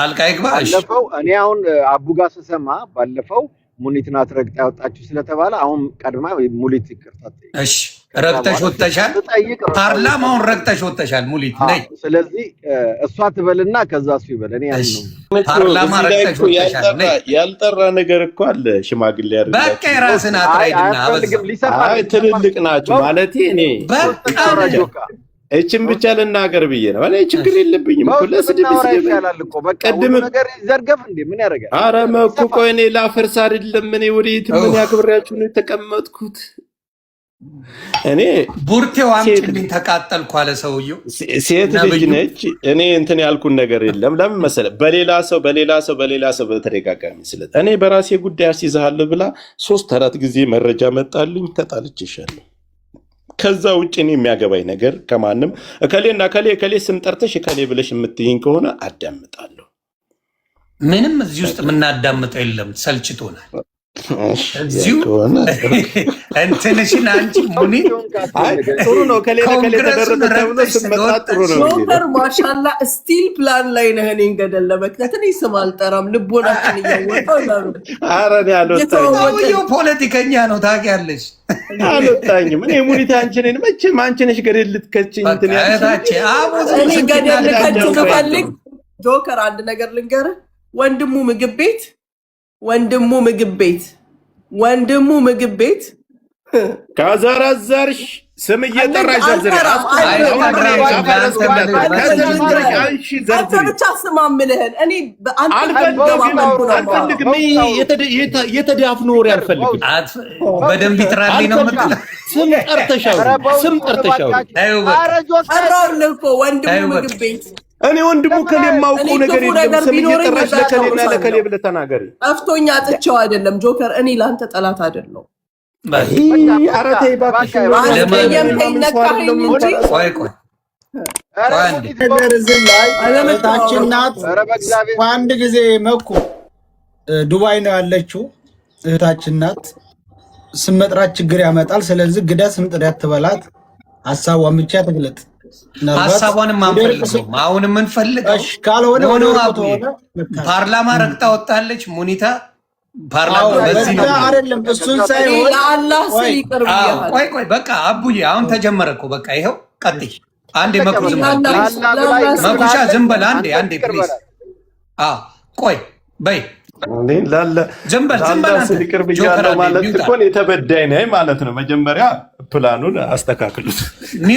አልቃ ይግባ። ባለፈው እኔ አሁን አቡ ጋር ስሰማ ባለፈው ሙኒት ናት ረግጣ ያወጣችሁ ስለተባለ አሁን ቀድማ ሙኒት ይቅርታ እሺ ረግጠሽ ወጥተሻል። ፓርላማውን ረግጠሽ ወጥተሻል ሙኒት ነይ። ስለዚህ እሷ ትበልና ከዛ እሱ ይበል። እኔ ያን ነው ፓርላማ ረግጠሽ ወጥተሻል። ነይ ያልጠራ ነገር እኮ አለ። ሽማግሌ ያርጋ በቃ የራስን አትራይድና አይ ትልልቅ ናችሁ ማለት እኔ በቃ እቺን ብቻ ልናገር ብዬ ነው። እኔ ችግር የለብኝም እኮ ለስድብ ይሻላል እኮ በቃ ሁሉ ነገር ይዘርገፍ እንዴ ምን ያደርጋል? አረ መኩ ቆይ እኔ ላፈርስ አይደለም። እኔ ወዴት ምን ያክብራችሁ ነው የተቀመጥኩት? እኔ ቡርቴው አምጪልኝ ተቃጠልኩ አለ ሰውየው። ሴት ልጅ ነች። እኔ እንትን ያልኩን ነገር የለም። ለምን መሰለህ? በሌላ ሰው በተደጋጋሚ ስለ እኔ በራሴ ጉዳይ አስይዝሃለሁ ብላ 3-4 ጊዜ መረጃ መጣልኝ። ተጣልቼሻለሁ። ከዛ ውጭ እኔ የሚያገባኝ ነገር ከማንም እከሌና እከሌ ስም ጠርተሽ እከሌ ብለሽ የምትይኝ ከሆነ አዳምጣለሁ። ምንም እዚህ ውስጥ የምናዳምጠው የለም፣ ሰልችቶናል። እዚሁ እንትንሽን አንቺ ሙኒት ጥሩ ነው። እከሌ ተደረሰ ተብሎ ስመጣ ጥሩ ነው። ጆከር ማሻላ ስቲል ፕላን ላይ ነህ። እኔን ገደል ለመክተት እኔ ስም አልጠራም። ልቦናችን እያወጣው ነው። ኧረ እኔ አልወጣኝም። ሰውየው ፖለቲከኛ ነው ታውቂያለሽ። አልወጣኝም። እኔ ሙኒት አንቺ ነኝ መቼም አንቺ ነሽ ገደል ልትከቺኝ እንትን ያልሽ እኔ ገደል ልከች ስፈልግ ጆከር አንድ ነገር ልንገርህ። ወንድሙ ምግብ ቤት ከዘረዘርሽ ስም እየጠራሽ ዘርዝሪ። አንተ ብቻ ስማምልህን እኔ አልፈልግም። የተዳፍኖ ወሬ አልፈልግም። በደንብ ይጥራልኝ ነው የምትለው። ስም ጠርተሻው ጠራሁልህ እኮ ወንድሙ ምግብ ቤት። እኔ ወንድሙ ከሌ የማውቀው ነገር የለም። ስም እየጠራሽ ለከሌና ለከሌ ብለህ ተናገሪ። ጠፍቶኛ አጥቼው አይደለም ጆከር። እኔ ለአንተ ጠላት አይደለም። ኧረ ተይ እባክሽ። እህታችን ናት። በአንድ ጊዜ መኩ ዱባይ ነው ያለችው እህታችን ናት። ስም መጥራት ችግር ያመጣል። ስለዚህ ግዳ ስም ጥሪያት ትበላት። ሀሳቧን ብቻ ትግለጥ። ሀሳቧንም አንፈልገውም። አሁን የምንፈልገው ካልሆነ ፓርላማ ረግጣ ወጣለች ሙኒታ። ፓርላማ በዚህ ነው አይደለም። እሱን ሳይሆን ለአላህ ስል ይቅር ብያለሁ። ቆይ በቃ አቡዬ አሁን ተጀመረ እኮ በቃ ይኸው ቀጥይ። አንዴ መኩ ዝም በል መኩሻ ዝም በል አንዴ ፕሊዝ። ቆይ በይ ዝም በል ይቅር ብያለሁ ማለት እኮ የተበዳይ ነኝ ማለት ነው። መጀመሪያ ፕላኑን አስተካክሉት። እኔ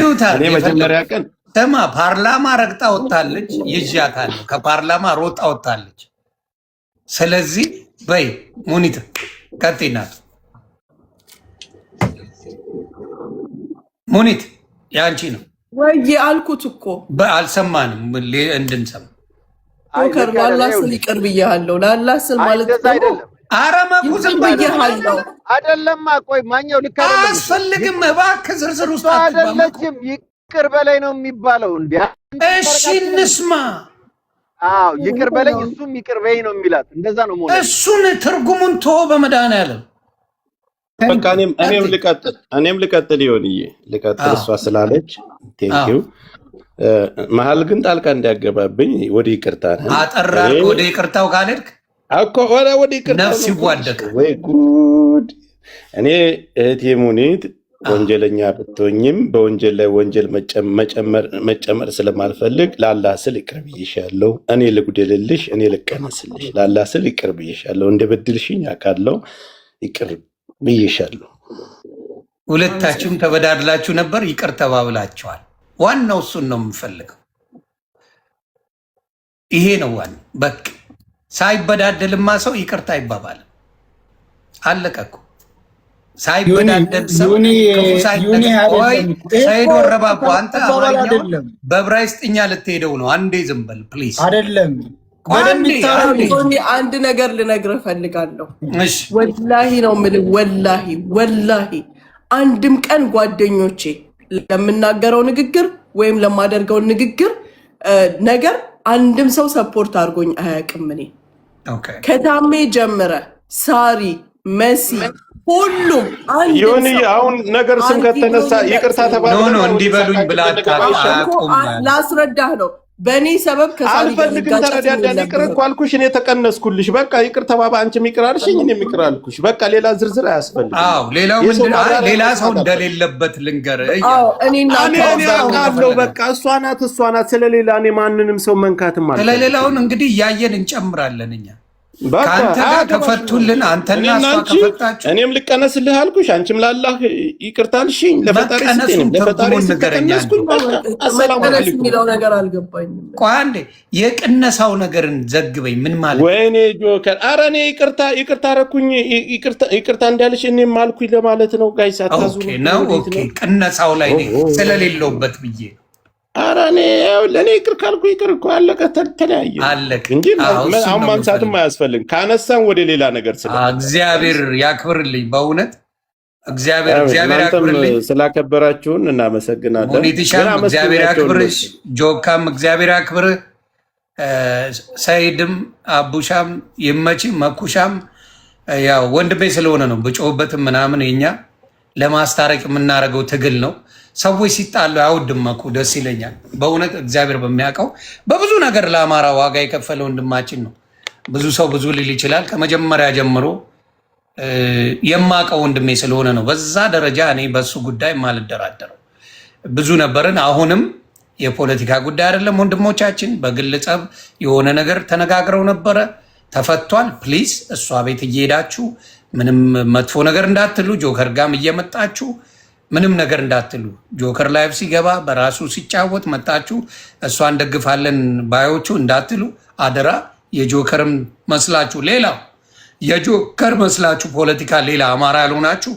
መጀመሪያ ቀን ስማ ፓርላማ ረግጣ ወጣለች፣ ይዣታለሁ። ከፓርላማ ሮጣ ወጣለች። ስለዚህ በይ ሙኒት ቀጥይ። ናት ሙኒት ያንቺ ነው ወይ አልኩት እኮ አልሰማንም። እንድንሰማ ጆከር ለአላህ ስል ይቅር ብያለሁ። ለአላህ ስል ማለት አይደለም። ኧረ መኩ ዝም ብያለሁ አይደለም። ቆይ ማኛው ልክ አይደለም። አያስፈልግም። እባክህ ዝርዝር ውስጥ አይደለችም። ይቅር በላይ ነው የሚባለው። እንዴ እሺ እንስማ። ይቅር በለኝ እሱም ይቅር በይ ነው የሚላት። እንደዛ ነው ማለት። እሱን ትርጉሙን ቶ በመድኃኒዓለም በቃ እኔም ልቀጥል ይሆንዬ ልቀጥል። እሷ ስላለች ቴንኪው። መሀል ግን ጣልቃ እንዲያገባብኝ ወደ ይቅርታ አጠራ። ወደ ይቅርታው ካልሄድክ እኮ ወደ ይቅርታ ነፍስ ይዋደቅ። ወይ ጉድ! እኔ እህቴ ሙኒት ወንጀለኛ ብትሆኝም በወንጀል ላይ ወንጀል መጨመር ስለማልፈልግ ለአላህ ስል ይቅር ብዬሻለሁ። እኔ ልጉደልልሽ፣ እኔ ልቀነስልሽ። ለአላህ ስል ይቅር ብዬሻለሁ። እንደ በድልሽኝ አውቃለሁ። ይቅር ብዬሻለሁ። ሁለታችሁም ተበዳድላችሁ ነበር፣ ይቅር ተባብላችኋል። ዋናው እሱን ነው የምፈልገው። ይሄ ነው ዋናው። በቃ ሳይበዳደልማ ሰው ይቅርታ አይባባልም። አለቀ እኮ። ሳይበዳደብ ሰው ክፉ ሳይነገር ሰይድ ወረባቦ አንተ አማርኛው በዕብራይስጥኛ ልትሄደው ነው። አንዴ ዝም በል ፕሊዝ። አይደለም አንድ ነገር ልነግርህ እፈልጋለሁ። ወላሂ ነው የምልህ፣ ወላሂ አንድም ቀን ጓደኞቼ ለምናገረው ንግግር ወይም ለማደርገው ነገር አንድም ሰው ሰፖርት አድርጎኝ አያውቅም። እኔ ከታሜ ጀምረ ሳሪ፣ መሲ ሁሉም አሁን ነገር ስም ከተነሳ ይቅርታ ተባለ እንዲበሉኝ ብላ ላስረዳህ ነው። በእኔ ሰበብ አልፈልግም። ተረዳዳን። ይቅር እኮ አልኩሽ፣ እኔ ተቀነስኩልሽ። በቃ ይቅር ተባባ። አንቺም ይቅር አልሽኝ፣ እኔም ይቅር አልኩሽ። በቃ ሌላ ዝርዝር አያስፈልግም። ሌላ ሰው እንደሌለበት ልንገርህ። እኔ አውቃለሁ። በቃ እሷ ናት። ስለሌላ እኔ ማንንም ሰው መንካትም አለ። ስለሌላውን እንግዲህ እያየን እንጨምራለን እኛ ከአንተ ጋር ከፈቱልን አንተና እሷ ከፈታችሁ እኔም ልቀነስልህ አልኩሽ፣ አንቺም ላላህ ይቅርታ አልሽኝ። ለፈጣሪ የሚለው ነገር አልገባኝም። ቆይ አንዴ የቅነሳው ነገርን ዘግበኝ። ምን ማለት? ወይኔ ጆከር፣ ኧረ እኔ ይቅርታ አደረኩኝ። ይቅርታ እንዳልሽ እኔም አልኩኝ ለማለት ነው። ጋይስ አታዙ ነው። ኦኬ ቅነሳው ላይ ስለሌለውበት ብዬ ኧረ እኔ ለእኔ ይቅር ካልኩ ይቅር እኮ አለቀ። ተለያየ እንጂ አሁን ማንሳትም አያስፈልግም። ካነሳን ወደ ሌላ ነገር እግዚአብሔር ያክብርልኝ። በእውነት እግዚአብሔር ያክብርልኝ። ስላከበራችሁን እናመሰግናለን። ሞኒቲሻም እግዚአብሔር ያክብርሽ፣ ጆካም እግዚአብሔር ያክብርህ፣ ሰይድም አቡሻም ይመች፣ መኩሻም ያው ወንድሜ ስለሆነ ነው። ብጮህበትም ምናምን የኛ ለማስታረቅ የምናደርገው ትግል ነው። ሰዎች ሲጣሉ አይወድም እኮ ደስ ይለኛል። በእውነት እግዚአብሔር በሚያውቀው በብዙ ነገር ለአማራ ዋጋ የከፈለ ወንድማችን ነው። ብዙ ሰው ብዙ ሊል ይችላል። ከመጀመሪያ ጀምሮ የማውቀው ወንድሜ ስለሆነ ነው በዛ ደረጃ እኔ በሱ ጉዳይ የማልደራደረው። ብዙ ነበርን። አሁንም የፖለቲካ ጉዳይ አይደለም። ወንድሞቻችን በግል ጸብ የሆነ ነገር ተነጋግረው ነበረ፣ ተፈቷል። ፕሊዝ እሷ ቤት እየሄዳችሁ ምንም መጥፎ ነገር እንዳትሉ፣ ጆከር ጋም እየመጣችሁ ምንም ነገር እንዳትሉ። ጆከር ላይቭ ሲገባ በራሱ ሲጫወት መጣችሁ እሷን ደግፋለን ባዮቹ እንዳትሉ አደራ። የጆከርም መስላችሁ ሌላው የጆከር መስላችሁ ፖለቲካ ሌላ አማራ ያልሆናችሁ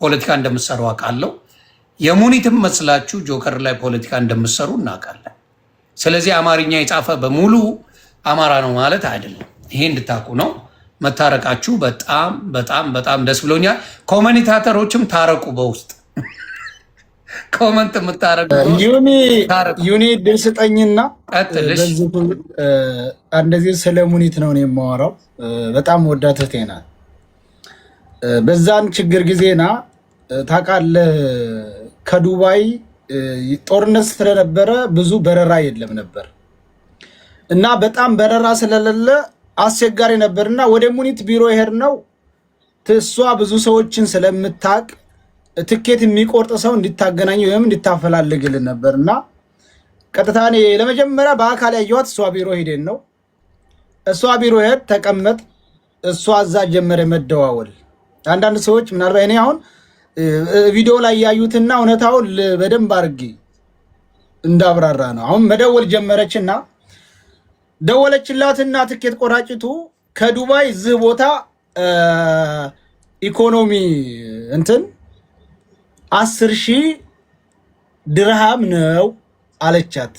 ፖለቲካ እንደምትሰሩ አውቃለሁ። የሙኒትም መስላችሁ ጆከር ላይ ፖለቲካ እንደምትሰሩ እናውቃለን። ስለዚህ አማርኛ የጻፈ በሙሉ አማራ ነው ማለት አይደለም። ይሄ እንድታውቁ ነው። መታረቃችሁ በጣም በጣም በጣም ደስ ብሎኛል። ኮሜንታተሮችም ታረቁ በውስጥ ኮመንት የምታረጉ ዩኒ ድል ስጠኝና እንደዚህ ስለ ሙኒት ነው የማወራው። በጣም ወዳት እህቴ ናት። በዛን ችግር ጊዜና ታውቃለህ፣ ከዱባይ ጦርነት ስለነበረ ብዙ በረራ የለም ነበር እና በጣም በረራ ስለሌለ አስቸጋሪ ነበርና ወደ ሙኒት ቢሮ ሄድ ነው። እሷ ብዙ ሰዎችን ስለምታውቅ ትኬት የሚቆርጥ ሰው እንድታገናኝ ወይም እንድታፈላልግልን ነበርና ቀጥታ እኔ ለመጀመሪያ በአካል ያየኋት እሷ ቢሮ ሄደን ነው። እሷ ቢሮ ሄድ ተቀመጥ፣ እሷ እዛ ጀመረ መደዋወል። አንዳንድ ሰዎች ምናልባት እኔ አሁን ቪዲዮ ላይ ያዩትና እውነታውን በደንብ አድርጌ እንዳብራራ ነው። አሁን መደወል ጀመረችና ደወለችላትና ትኬት ቆራጭቱ ከዱባይ እዚህ ቦታ ኢኮኖሚ እንትን 10,000 ድርሃም ነው አለቻት።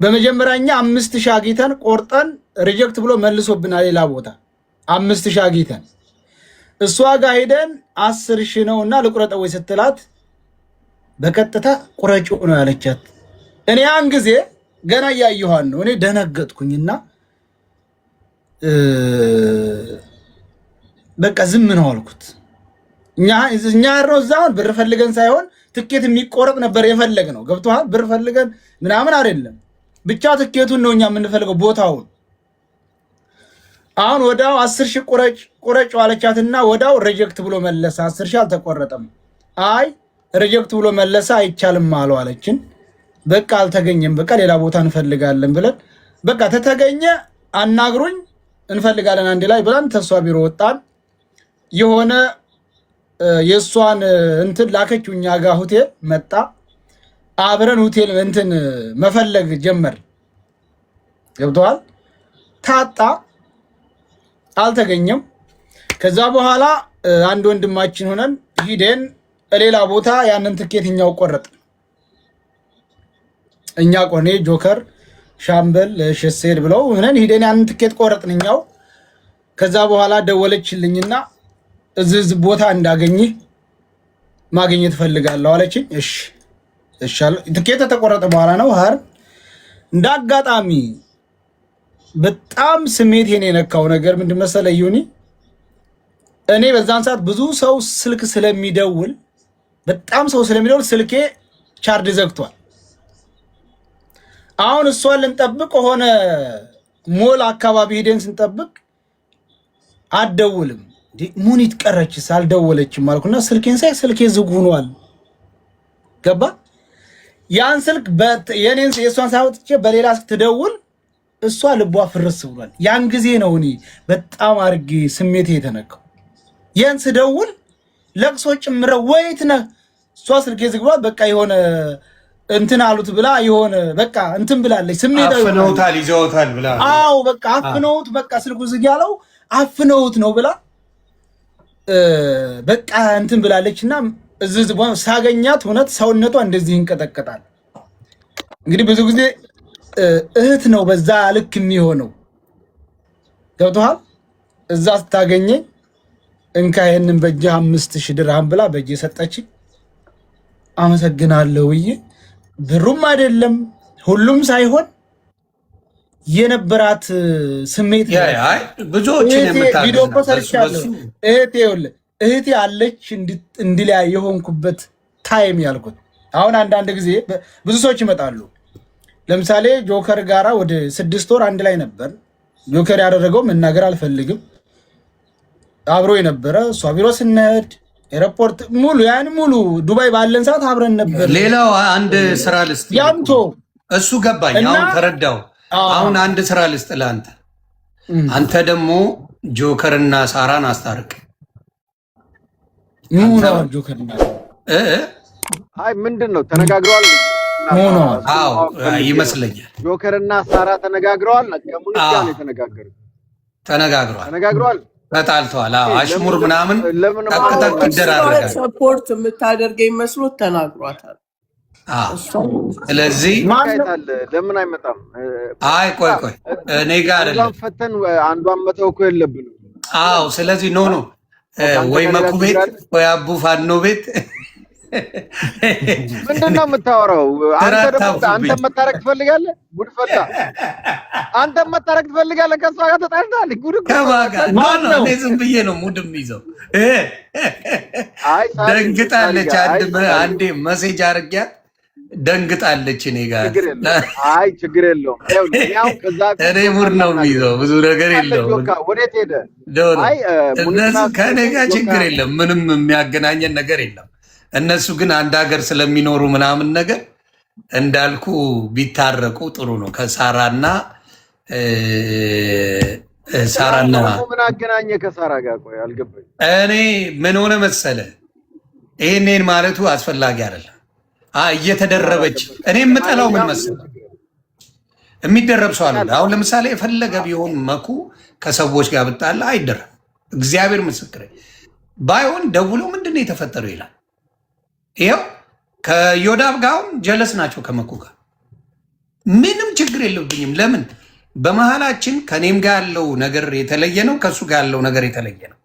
በመጀመሪያኛ 5,000 አግኝተን ቆርጠን ሪጀክት ብሎ መልሶብናል። ሌላ ቦታ 5,000 አግኝተን እሷ ጋር ሄደን 10,000 ነው እና ልቁረጠው ወይ ስትላት በቀጥታ ቁረጩ ነው ያለቻት። እኔ ያን ጊዜ ገና እያየኋን ነው። እኔ ደነገጥኩኝና በቃ ዝም ነው አልኩት። እኛ ነው እዛውን ብር ፈልገን ሳይሆን ትኬት የሚቆረጥ ነበር የፈለግ ነው። ገብቶሃል? ብር ፈልገን ምናምን አይደለም፣ ብቻ ትኬቱን ነው እኛ የምንፈልገው ቦታውን። አሁን ወዳው 10,000 ቁረጭ አለቻትና ወዳው ሪጀክት ብሎ መለሰ። 10,000 አልተቆረጠም። አይ ሪጀክት ብሎ መለሰ፣ አይቻልም አሉ አለችን። በቃ አልተገኘም፣ በቃ ሌላ ቦታ እንፈልጋለን ብለን በቃ ተተገኘ አናግሩኝ እንፈልጋለን አንድ ላይ ብለን ተሷ ቢሮ ወጣን። የሆነ የሷን እንትን ላከችው እኛ ጋር ሆቴል መጣ። አብረን ሆቴል እንትን መፈለግ ጀመር። ገብቷል? ታጣ፣ አልተገኘም። ከዛ በኋላ አንድ ወንድማችን ሆነን ሂደን ሌላ ቦታ ያንን ትኬት እኛው ቆረጥ እኛ ቆኔ ጆከር ሻምበል ሸሴድ ብለው ሆነን ሂደን ያንን ትኬት ቆረጥን እኛው። ከዛ በኋላ ደወለችልኝና እዚህ ቦታ እንዳገኝ ማግኘት ፈልጋለሁ አለችኝ። እሺ እሻለ ትኬት ተቆረጠ በኋላ ነው ሀር እንዳጋጣሚ በጣም ስሜቴን የነካው ነገር ምንድን መሰለህ ዩኒ፣ እኔ በዛን ሰዓት ብዙ ሰው ስልክ ስለሚደውል በጣም ሰው ስለሚደውል ስልኬ ቻርጅ ዘግቷል። አሁን እሷን ልንጠብቅ ሆነ ሞል አካባቢ ሄደን ስንጠብቅ አትደውልም። ሙኒት ቀረችስ አልደወለችም አልኩና ስልኬን ሳይ ስልኬ ዝግ ሆኗል። ገባ ያን ስልክ የኔን የእሷን ሳይወጥቼ በሌላ ስልክ ትደውል እሷ ልቧ ፍርስ ብሏል። ያን ጊዜ ነው እኔ በጣም አድርጌ ስሜቴ የተነካው። ያን ስደውል ለቅሶ ጭምረ ወይት ነህ እሷ ስልኬ ዝግ ብሏል በቃ የሆነ እንትን አሉት ብላ የሆነ በቃ እንትን ብላለች። ስሜታዊ አፍነውታል ይዘውታል ብላ አዎ በቃ አፍነውት በቃ ስልኩ ዝግ ያለው አፍነውት ነው ብላ በቃ እንትን ብላለችና እዚህ ሳገኛት እውነት ሰውነቷ እንደዚህ ይንቀጠቀጣል። እንግዲህ ብዙ ጊዜ እህት ነው በዛ ልክ የሚሆነው ገብቶሃል። እዛ ስታገኘኝ እንካ ይሄንን በእጅህ 5000 ድርሃም ብላ በእጄ ሰጠችኝ። አመሰግናለሁ ብዬ ብሩም አይደለም ሁሉም ሳይሆን የነበራት ስሜት ብዙዎችን የምታገዛለሁ እህቴ አለች እንዲላይ የሆንኩበት ታይም ያልኩት። አሁን አንዳንድ ጊዜ ብዙ ሰዎች ይመጣሉ። ለምሳሌ ጆከር ጋራ ወደ 6 ወር አንድ ላይ ነበር። ጆከር ያደረገው መናገር አልፈልግም። አብሮ የነበረ እሷ ቢሮ ስንሄድ ኤርፖርት ሙሉ ዱባይ ባለን ሰዓት አብረን ነበር። ሌላው አንድ ስራ ልስጥ ያንቶ እሱ ገባኝ። አሁን ተረዳው። አሁን አንድ ስራ ልስጥ ለአንተ። አንተ ደግሞ ጆከርና ሳራን አስታርቅ። አይ ምንድን ነው ተነጋግረዋል? አዎ ይመስለኛል። ጆከርና ሳራ ተነጋግረዋል። ከሙኒት ጋር ነው የተነጋገሩት። ተነጋግረዋል። ተጣልተዋል። አሽሙር ምናምን ተከታክ ይደራረጋል። ሰፖርት የምታደርገኝ መስሎት ተናግሯታል። ስለዚህ ለምን አይመጣም? አይ ቆይ እኔ ጋር አይደለም ፈተን አንዷን መተው እኮ የለብንም። አዎ ስለዚህ ኖ ወይ መኩ ቤት ወይ አቡ ፋኖ ቤት ምንድነው የምታወራው? አንተ መታረቅ ትፈልጋለህ? ጉድ ፈታ። አንተ መታረቅ ትፈልጋለህ? ከሷ ጋር ተጣልተሃል? ጉድ እኔ ዝም ብዬ ነው ሙድ የሚይዘው። ደንግጣለች። አንዴ መሴጅ አድርጊያት ደንግጣለች። እኔ ጋር አይ ችግር የለውም። እኔ ሙድ ነው የሚይዘው፣ ብዙ ነገር የለውም። ወዴት ሄደ? እነሱ ከእኔ ጋር ችግር የለም፣ ምንም የሚያገናኘን ነገር የለም። እነሱ ግን አንድ ሀገር ስለሚኖሩ ምናምን ነገር እንዳልኩ ቢታረቁ ጥሩ ነው። ከሳራና ምን አገናኘ ከሳራ ጋር? ቆይ አልገባኝ። እኔ ምን ሆነ መሰለ ይሄንን ማለቱ አስፈላጊ አይደለም። እየተደረበች እኔ የምጠላው ምን መሰለ የሚደረብ ሰው አለ። አሁን ለምሳሌ የፈለገ ቢሆን መኩ ከሰዎች ጋር ብጣላ አይደረም። እግዚአብሔር ምስክሬ ባይሆን ደውሎ ምንድነው የተፈጠረው ይላል። ይኸው ከዮዳብ ጋር ጀለስ ናቸው። ከመኩ ጋር ምንም ችግር የለብኝም። ለምን በመሃላችን ከኔም ጋር ያለው ነገር የተለየ ነው፣ ከሱ ጋር ያለው ነገር የተለየ ነው።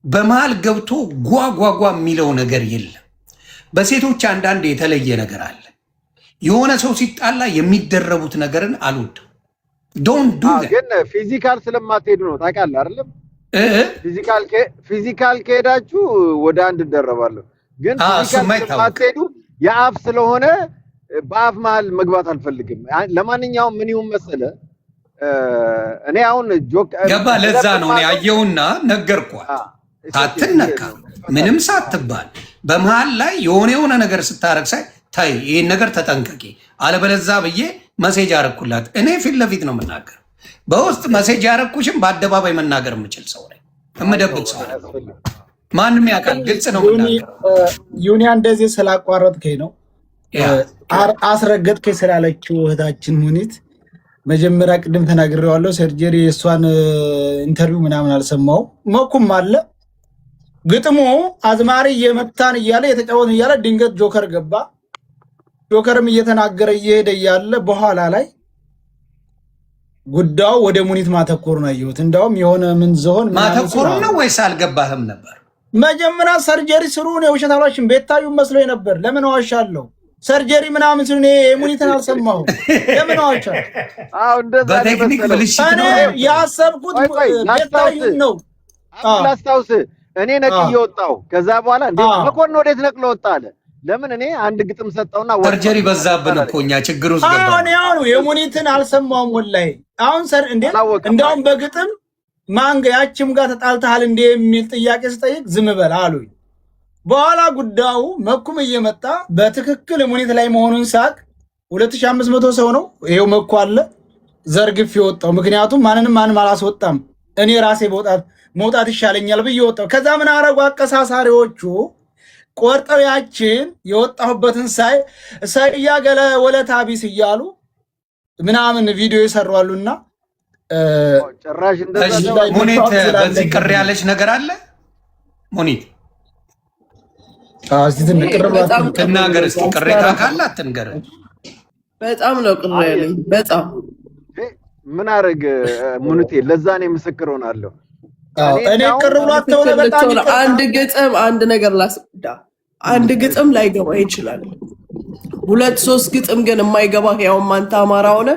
በመሃል ገብቶ ጓጓጓ የሚለው ነገር የለም። በሴቶች አንዳንድ የተለየ ነገር አለ። የሆነ ሰው ሲጣላ የሚደረቡት ነገርን አልወድም። ግን ፊዚካል ስለማትሄዱ ነው ታውቃለህ አይደለም? ፊዚካል ከሄዳችሁ ወደ አንድ እንደረባለሁ። ግን ስለማትሄዱ የአፍ ስለሆነ በአፍ መሃል መግባት አልፈልግም። ለማንኛውም ምን ይሁን መሰለ እኔ አሁን ገባ። ለዛ ነው እኔ አየውና ነገርኳት። ሳትነካ ምንም ሳትባል በመሃል ላይ የሆነ ነገር ስታረግ ሳይ ታይ ይሄን ነገር ተጠንቀቂ አለበለዛ ብዬ መሴጅ አረኩላት። እኔ ፊት ለፊት ነው የምናገር። በውስጥ መሴጅ ያረኩሽም በአደባባይ መናገር የምችል ሰው ነኝ። የምደብቅ ሰው ነኝ። ማንም ያውቃል። ግልጽ ነው የምናገር። ዩኒያ እንደዚህ ስላቋረጥከኝ ነው አስረገጥከኝ ስላለችው እህታችን ሙኒት መጀመሪያ ቅድም ተናግሬዋለሁ። ሰርጀሪ የእሷን ኢንተርቪው ምናምን አልሰማው። መኩም አለ ግጥሙ አዝማሪ እየመታን እያለ የተጫወትን እያለ ድንገት ጆከር ገባ። ጆከርም እየተናገረ እየሄደ እያለ በኋላ ላይ ጉዳዩ ወደ ሙኒት ማተኮሩን አየሁት። እንዳውም የሆነ ምን ዝሆን ማተኮሩ ነው ወይስ አልገባህም ነበር? መጀመሪያ ሰርጀሪ ስሩን የውሸት አሏሽን ቤታዩ መስሎኝ ነበር። ለምን ዋሻለሁ? ሰርጀሪ ምናምን ስሉ የሙኒትን አልሰማሁም። ለምን ዋሻለሁ? በቴክኒክ ብልሽት ነው ያሰብኩት። ቤታዩን ነው ላስታውስ። እኔ ነቅዬ ወጣሁ። ከዛ በኋላ እንዴ መኮንን ወዴት ነቅሎ ወጣ አለ። ለምን እኔ አንድ ግጥም ሰጠውና ሰርጀሪ በዛብን እኮ እኛ ችግር ውስጥ ገባ። አሁን የሙኒትን አልሰማሁም ወላሂ። አሁን እንዴ እንዳውም በግጥም ማንገ ያችም ጋር ተጣልተሃል እንዴ የሚል ጥያቄ ስጠይቅ ዝም በል አሉኝ። በኋላ ጉዳዩ መኩም እየመጣ በትክክል ሙኒት ላይ መሆኑን ሳቅ 2500 ሰው ነው ይሄው መኩ አለ ዘርግፍ የወጣው። ምክንያቱም ማንም አላስወጣም። እኔ ራሴ መውጣት ይሻለኛል ብዬ ወጣው። ከዛ ምን አረጉ አቀሳሳሪዎቹ ቆርጠው ያችን የወጣሁበትን ሳይያገለ ወለታ ቢስ እያሉ ምናምን ቪዲዮ ይሰራሉና ጭራሽ ሙኒት በዚህ ቅር ያለች ነገር አለ። ሙኒት ትናገር እስኪ፣ ቅሬታ ካለ አትንገር። በጣም ነው ቅር ያለኝ። በጣም ምን አረግ ሙኒቴ፣ ለዛ ነው ምስክር ሆናለሁ። እኔ ቅር ብሏቸው በጣም አንድ ግጥም አንድ ነገር ላስዳ አንድ ግጥም ላይገባ ይችላል። 2-3 ግጥም ግን የማይገባ ያው ማንታ አማራ ሆነ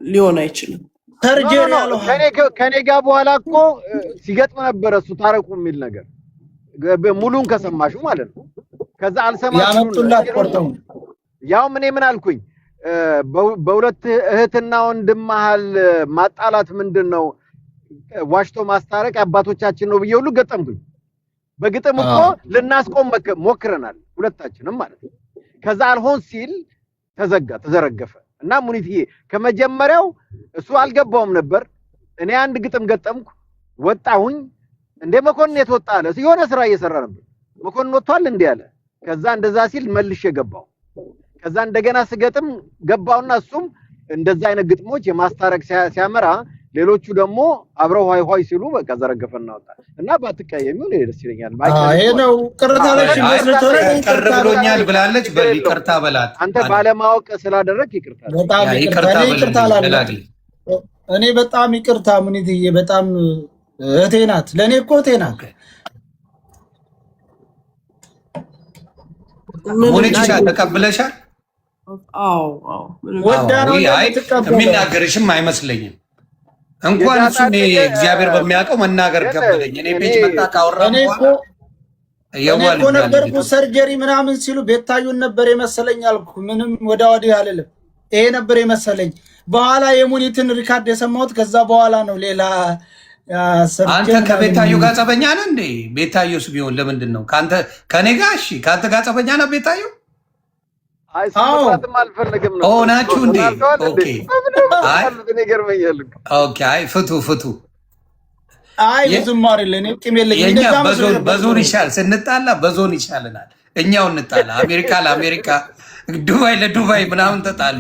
ሊሆን አይችልም። ሰርጀሪ ያለው ከኔ ጋር በኋላ እኮ ሲገጥም ነበር እሱ ታረቁ የሚል ነገር ሙሉን ከሰማሹ ማለት ነው። ከዛ አልሰማሽም ያመጡላት ቆርጠው ያው ምን አልኩኝ? በሁለት እህትና ወንድም መሃል ማጣላት ምንድነው? ዋሽቶ ማስታረቅ አባቶቻችን ነው ብዬ ሁሉ ገጠምኩኝ። በግጥም እኮ ልናስቆም ሞክረናል ሁለታችንም ማለት ነው። ከዛ አልሆን ሲል ተዘረገፈ እና ሙኒትዬ ከመጀመሪያው እሱ አልገባውም ነበር። እኔ አንድ ግጥም ገጠምኩ ወጣሁኝ። እንደ መኮንን የተወጣ አለ የሆነ ስራ እየሰራ ነበር። መኮንን ወጥቷል እንዴ አለ። ከዛ እንደዛ ሲል መልሼ ገባው። ከዛ እንደገና ስገጥም ገባውና እሱም እንደዛ አይነት ግጥሞች የማስታረቅ ሲያመራ ሌሎቹ ደግሞ አብረው ሆይ ሆይ ሲሉ በቃ ዘረገፈና ወጣ እና ባትቀየሚው ነው ደስ ይለኛል። ይሄ ነው ቅርታለሽ መስርቶረ ቅር ብሎኛል ብላለች። በይቅርታ በላት አንተ ባለማወቅ ስላደረክ ይቅርታ። በጣም ይቅርታ አላለ። እኔ በጣም ይቅርታ ሙኒትዬ፣ በጣም እህቴ ናት። ለኔ እኮ እህቴ ናት። ሙኒትሻ ተቀብለሻል? አዎ ወዳው የሚናገርሽም አይመስለኝም። እንኳን እሱ እግዚአብሔር በሚያውቀው መናገር ከበደኝ። እኔ ፔጅ መጣ ካወራ እኔ እኮ ነበርኩ ሰርጀሪ ምናምን ሲሉ ቤታዩን ነበር የመሰለኝ አልኩ። ምንም ወዳ ወዲህ አልልም። ይሄ ነበር የመሰለኝ። በኋላ የሙኒትን ሪካርድ የሰማሁት ከዛ በኋላ ነው። ሌላ አንተ ከቤታዩ ጋር ጸበኛ ነህ እንዴ? ቤታዩስ ቢሆን ለምንድን ነው ከአንተ ከኔ ጋር? እሺ ከአንተ ጋር ጸበኛ ነህ ቤታዩ? አልፈልግም ነው ናችሁ እንዴ? ኦኬ ኦኬ። አይ ፍቱ። አይ ብዙም አይደለም። ቂም የለኝም። የኛ በዞን ይሻል ስንጣላ፣ በዞን ይሻልናል። እኛው እንጣላ። አሜሪካ ለአሜሪካ፣ ዱባይ ለዱባይ ምናምን ተጣሉ።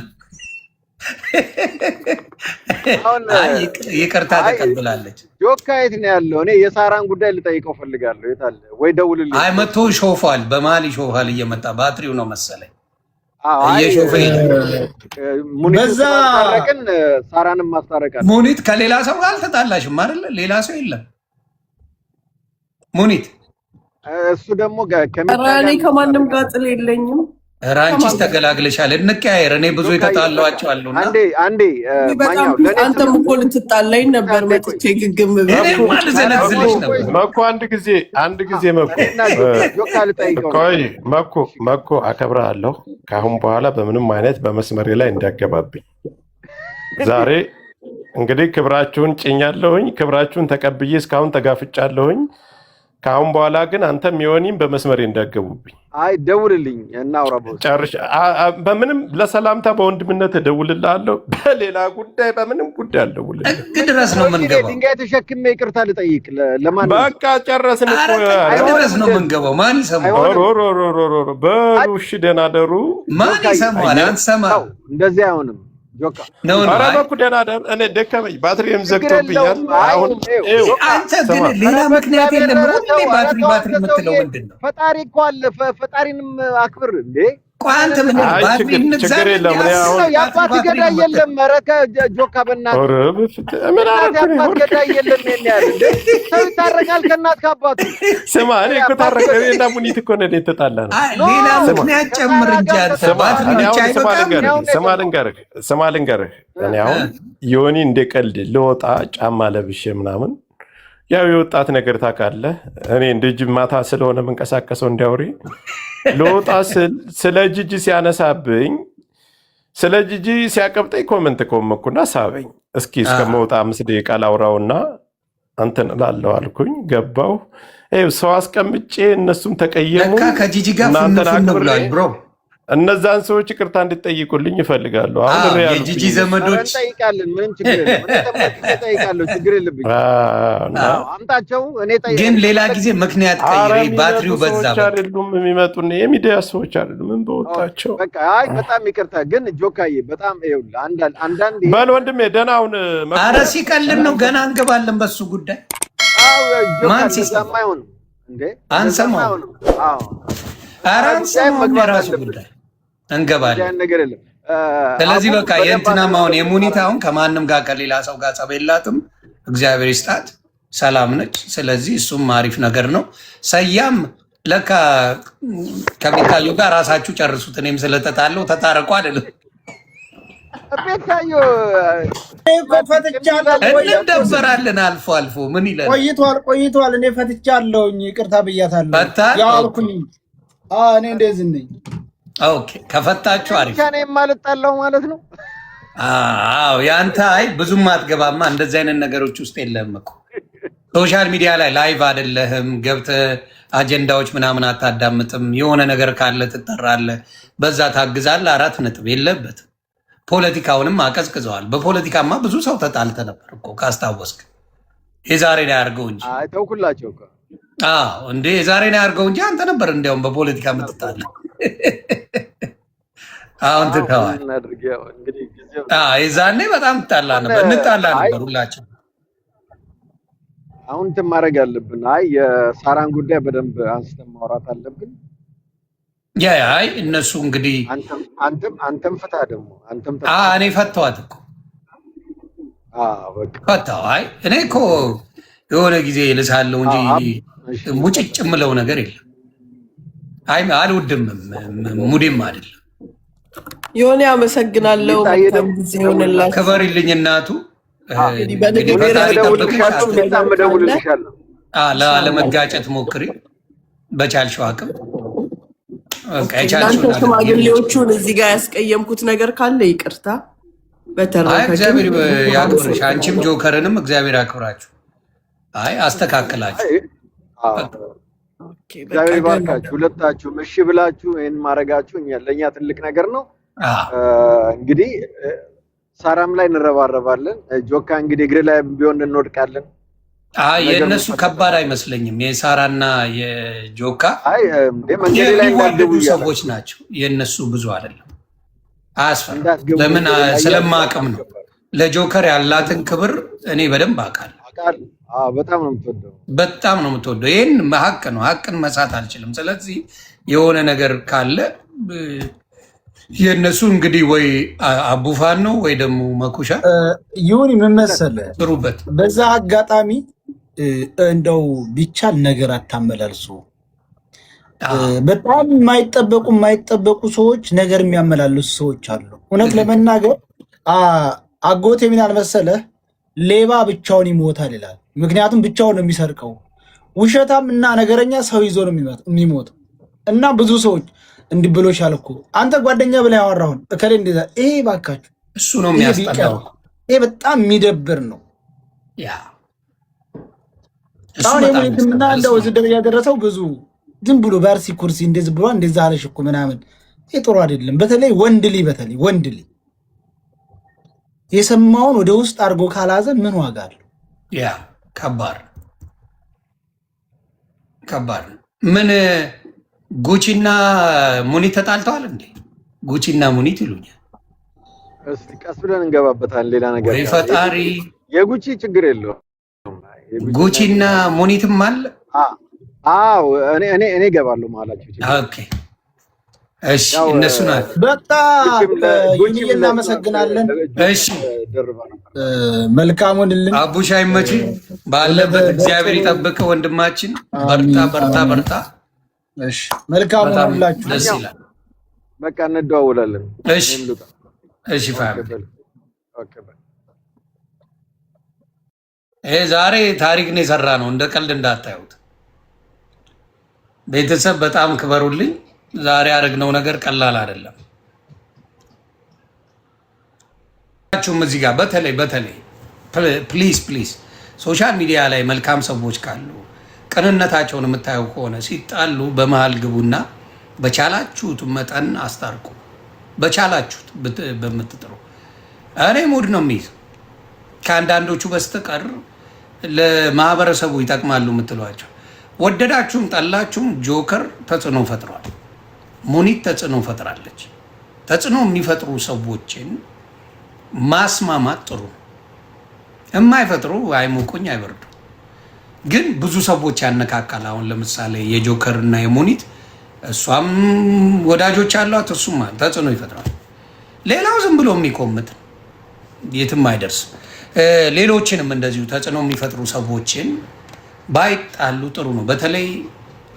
ይቅርታ ተቀብላለች። ጆካ የት ነው ያለው? እኔ የሳራን ጉዳይ ልጠይቀው ፈልጋለሁ። የት አለ ወይ? ደውልልኝ። አይ መቶ ይሾፋል፣ በመሀል ይሾፋል እየመጣ ባትሪው ነው መሰለኝ በዛ ሳራንም ማስታረቃል። ሙኒት ከሌላ ሰው ጋር አልተጣላሽም አይደለ? ሌላ ሰው የለም ሙኒት። እሱ ደግሞ እኔ ከማንም ጋር ጥል የለኝም። ራንቺስ ተገላግለሻል። እንቀያየር። እኔ ብዙ የተጣላኋቸው አሉና አንዴ አንተም እኮ ልትጣላኝ ነበር መጥቼ ግግም ማልዘነዝልሽ ነበር። መኩ አከብርሃለሁ። ከአሁን በኋላ በምንም አይነት በመስመሬ ላይ እንዳገባብኝ። ዛሬ እንግዲህ ክብራችሁን ጭኛለሁኝ፣ ክብራችሁን ተቀብዬ እስካሁን ተጋፍጫለሁኝ። ከአሁን በኋላ ግን አንተም የሆኒም በመስመሬ እንዳገቡብኝ። አይ ደውልልኝ እናውራ። በምንም ለሰላምታ በወንድምነት እደውልልሃለሁ። በሌላ ጉዳይ በምንም ጉዳይ አልደውልልህም። ጥግ ድረስ ነው የምንገባው። ድንጋይ ተሸክሜ ይቅርታ ልጠይቅ ለማን? በቃ ጨረስን እኮ። ድረስ ነው የምንገባው። ማን ይሰማል? በሉ እሺ፣ ደህና ደሩ። ማን ይሰማል? አንሰማ። እንደዚህ አይሆንም። ጆካ ኧረ በኩ ደህና ደር እኔ ደከመኝ፣ ባትሪም ዘግቶብኛል። አሁን አንተ ግን ሌላ ምክንያት የለም። ሁሌ ባትሪ የምትለው ምንድን ነው? ፈጣሪ እኮ አለ። ፈጣሪንም አክብር እንዴ። ቆይ አንተ ምን ባትሪ ችግር የለም። የአባት ገዳይ የለም። ኧረ ጆካ በእናትህ ምን አባት ገዳይ የለም። ያለ እንዴ ሰው ይታረቃል ከእናት ከአባቱ። ስማ እኔ እኮ ታረቀ እና ሙኒት እኮ ነው የተጣላነው። ሌላ ምክንያት ጨምር እንጂ አንተ ባትሪ ብቻ አይበቃም። ስማ ልንገርህ እኔ አሁን ዮኒ እንደ ቀልድ ልወጣ ጫማ ለብሼ ምናምን ያው የወጣት ነገር ታውቃለህ። እኔ እንደ ጅብ ማታ ስለሆነ የምንቀሳቀሰው እንዲያውሪ ልወጣ ስለ ጂጂ ሲያነሳብኝ ስለ ጂጂ ሲያቀብጠኝ ኮመንት ኮመኩና ሳበኝ። እስኪ እስከመውጣ 5 ደቂቃ ላውራውና እንትን እላለሁ አልኩኝ። ገባሁ ሰው አስቀምጬ እነሱም ተቀየሙ። ከጂጂ ጋር ፍንፍን ብሏል ብሮ። እነዛን ሰዎች ይቅርታ እንድጠይቁልኝ ይፈልጋሉ። አሁን የጂጂ ዘመዶች ጠይቃለን። ምንም ችግር የለም። ጠይቃለሁ፣ ችግር የለብኝ። አምጣቸው። እኔ ግን ሌላ ጊዜ ምክንያት ቀይሬ ባትሪው በዛ አይደሉም የሚመጡ የሚዲያ ሰዎች አይደሉም። ምን በወጣቸው በቃ። አይ በጣም ይቅርታ። ግን ጆካዬ በጣም ይኸውልህ አንዳንዴ በል ወንድሜ ደህና ሁን። ኧረ ሲቀልድ ነው። ገና እንገባለን በሱ ጉዳይ። ማን ሲሰማ አይሆንም እንዴ? አንሰማው። አዎ ኧረ አንሰማው። የራሱ ጉዳይ እንገባለን። ነገር የለም። ስለዚህ በቃ የእንትናም አሁን የሙኒት አሁን ከማንም ጋር ከሌላ ሰው ጋር ጸብ የላትም። እግዚአብሔር ይስጣት፣ ሰላም ነች። ስለዚህ እሱም አሪፍ ነገር ነው። ሰያም ለካ ከቤታዩ ጋር ራሳችሁ ጨርሱት። እኔም ስለተጣለው ተታረቁ አይደለም ቤታዩ እንደበራለን አልፎ አልፎ ምን ይላል? ቆይቷል። እኔ ፈትቻለሁኝ፣ ይቅርታ ብያታለሁ። ያልኩኝ እኔ እንደዚህ ነኝ። ኦኬ ከፈታችሁ አሪፍ ብቻ ነው የማልጣላው ማለት ነው። አዎ ያንተ አይ ብዙም አትገባማ እንደዚህ አይነት ነገሮች ውስጥ የለህም እኮ ሶሻል ሚዲያ ላይ ላይቭ አይደለህም። ገብተህ አጀንዳዎች ምናምን አታዳምጥም። የሆነ ነገር ካለ ትጠራለህ፣ በዛ ታግዛለህ። 4 ነጥብ የለበትም። ፖለቲካውንም አቀዝቅዘዋል። በፖለቲካማ ብዙ ሰው ተጣልተ ነበር እኮ ካስታወስክ። የዛሬ ላይ አድርገው እንጂ ተውኩላቸው እኮ እንዴ የዛሬ ላይ አድርገው እንጂ አንተ ነበር እንዲያውም በፖለቲካ የምትጣላ። አሁን ትተዋል። የዛኔ በጣም እንጣላ ነበር ሁላችን። አሁን እንትን ማድረግ አለብን። አይ የሳራን ጉዳይ በደንብ አንስተን ማውራት አለብን። አይ እነሱ እንግዲህ አንተም ፍታ ደግሞ አንተም እኔ ፈተዋት እኮ ፈታው። አይ እኔ እኮ የሆነ ጊዜ ልሳለሁ እንጂ ሙጭጭ የምለው ነገር የለም። አይ አልወድም፣ ሙዴም አይደለም። የሆነ አመሰግናለሁ። ጊዜ ሆነላችሁ። ክበሪልኝ እናቱ። ለመጋጨት ሞክሪ በቻልሽው አቅም። እናንተ ሽማግሌዎቹን እዚህ ጋር ያስቀየምኩት ነገር ካለ ይቅርታ። እግዚአብሔር ያክብርሽ። አንቺም ጆከርንም እግዚአብሔር ያክብራችሁ። አይ አስተካክላችሁ እግዚአብሔር ይባርካችሁ ሁለታችሁም። እሺ ብላችሁ ይህን ማድረጋችሁ ለእኛ ትልቅ ነገር ነው። እንግዲህ ሳራም ላይ እንረባረባለን። ጆካ እንግዲህ እግር ላይ ቢሆን እንወድቃለን። የእነሱ ከባድ አይመስለኝም። የሳራና የጆካ የሚዋደዱ ሰዎች ናቸው። የእነሱ ብዙ አይደለም፣ አያስፈልግም። ለምን ስለማቅም ነው። ለጆከር ያላትን ክብር እኔ በደንብ አውቃለሁ። በጣም ነው የምትወደው፣ በጣም ነው የምትወደው። ይህን ሀቅ ነው፣ ሀቅን መሳት አልችልም። ስለዚህ የሆነ ነገር ካለ የእነሱ እንግዲህ ወይ አቡፋን ነው ወይ ደግሞ መኩሻ ይሁን። ምን መሰለህ ጥሩበት። በዛ አጋጣሚ እንደው ቢቻል ነገር አታመላልሱ። በጣም የማይጠበቁ ሰዎች ነገር የሚያመላልሱ ሰዎች አሉ። እውነት ለመናገር አጎቴ ምን አልመሰለህ፣ ሌባ ብቻውን ይሞታል ይላል። ምክንያቱም ብቻውን ነው የሚሰርቀው። ውሸታም እና ነገረኛ ሰው ይዞ ነው የሚሞተው። እና ብዙ ሰዎች እንዲህ ብሎሻል እኮ አንተ ጓደኛ ብላ ያወራሁን እከሌ እንደዛ። ይሄ ባካችሁ እሱ ነው የሚያስጠላው። ይሄ በጣም የሚደብር ነው። አሁን የሙኒትና እንደው እዚህ ደረጃ ያደረሰው ብዙ ዝም ብሎ በአርሲ ኩርሲ እንደዚህ ብሎ እንደዛ አለሽ እኮ ምናምን፣ ይሄ ጥሩ አይደለም። በተለይ ወንድ ልጅ የሰማውን ወደ ውስጥ አድርጎ ካላዘ ምን ዋጋ አለው? ያ ከባድ ምን ጉቺና ሙኒት ተጣልተዋል እንዴ? ጉቺና ሙኒት ይሉኛል። እስቲ ቀስ ብለን እንገባበታለን። ሌላ ነገር ወይ ፈጣሪ። የጉቺ ችግር የለውም። ጉቺና ሙኒትም አለ። አዎ እኔ እገባለሁ ማላችሁ። ኦኬ እሺ፣ እነሱ ናቸው። በጣም ይህን እናመሰግናለን። እሺ መልካሙን ልን አቡሽ አይመች ባለበት እግዚአብሔር ይጠብቅ ወንድማችን። በርታ በርታ በርታ። እሺ መልካሙን ሁላችሁ ደስ ይላል። በቃ እንደዋወላለን። እሺ እሺ ፋሚሊ ዛሬ ታሪክ ነው የሰራ ነው፣ እንደ ቀልድ እንዳታዩት። ቤተሰብ በጣም ክበሩልኝ። ዛሬ ያደረግነው ነገር ቀላል አይደለም። እዚህ ጋር በተለይ ፕሊዝ ሶሻል ሚዲያ ላይ መልካም ሰዎች ካሉ ቅንነታቸውን የምታዩ ከሆነ ሲጣሉ በመሃል ግቡና በቻላችሁት መጠን አስታርቁ። በቻላችሁት በምትጥሩ እኔ ሙድ ነው የሚይዝ ከአንዳንዶቹ በስተቀር ለማህበረሰቡ ይጠቅማሉ የምትሏቸው ወደዳችሁም ጠላችሁም ጆከር ተጽዕኖ ፈጥሯል። ሙኒት ተጽዕኖ ፈጥራለች። ተጽዕኖ የሚፈጥሩ ሰዎችን ማስማማት ጥሩ፣ የማይፈጥሩ አይሞቁኝ አይበርዱ። ግን ብዙ ሰዎች ያነካካል። አሁን ለምሳሌ የጆከር እና የሙኒት እሷም ወዳጆች አሏት፣ እሱም ተጽዕኖ ይፈጥራል። ሌላው ዝም ብሎ የሚቆምጥ የትም አይደርስም። ሌሎችንም እንደዚሁ ተጽዕኖ የሚፈጥሩ ሰዎችን ባይጣሉ ጥሩ ነው። በተለይ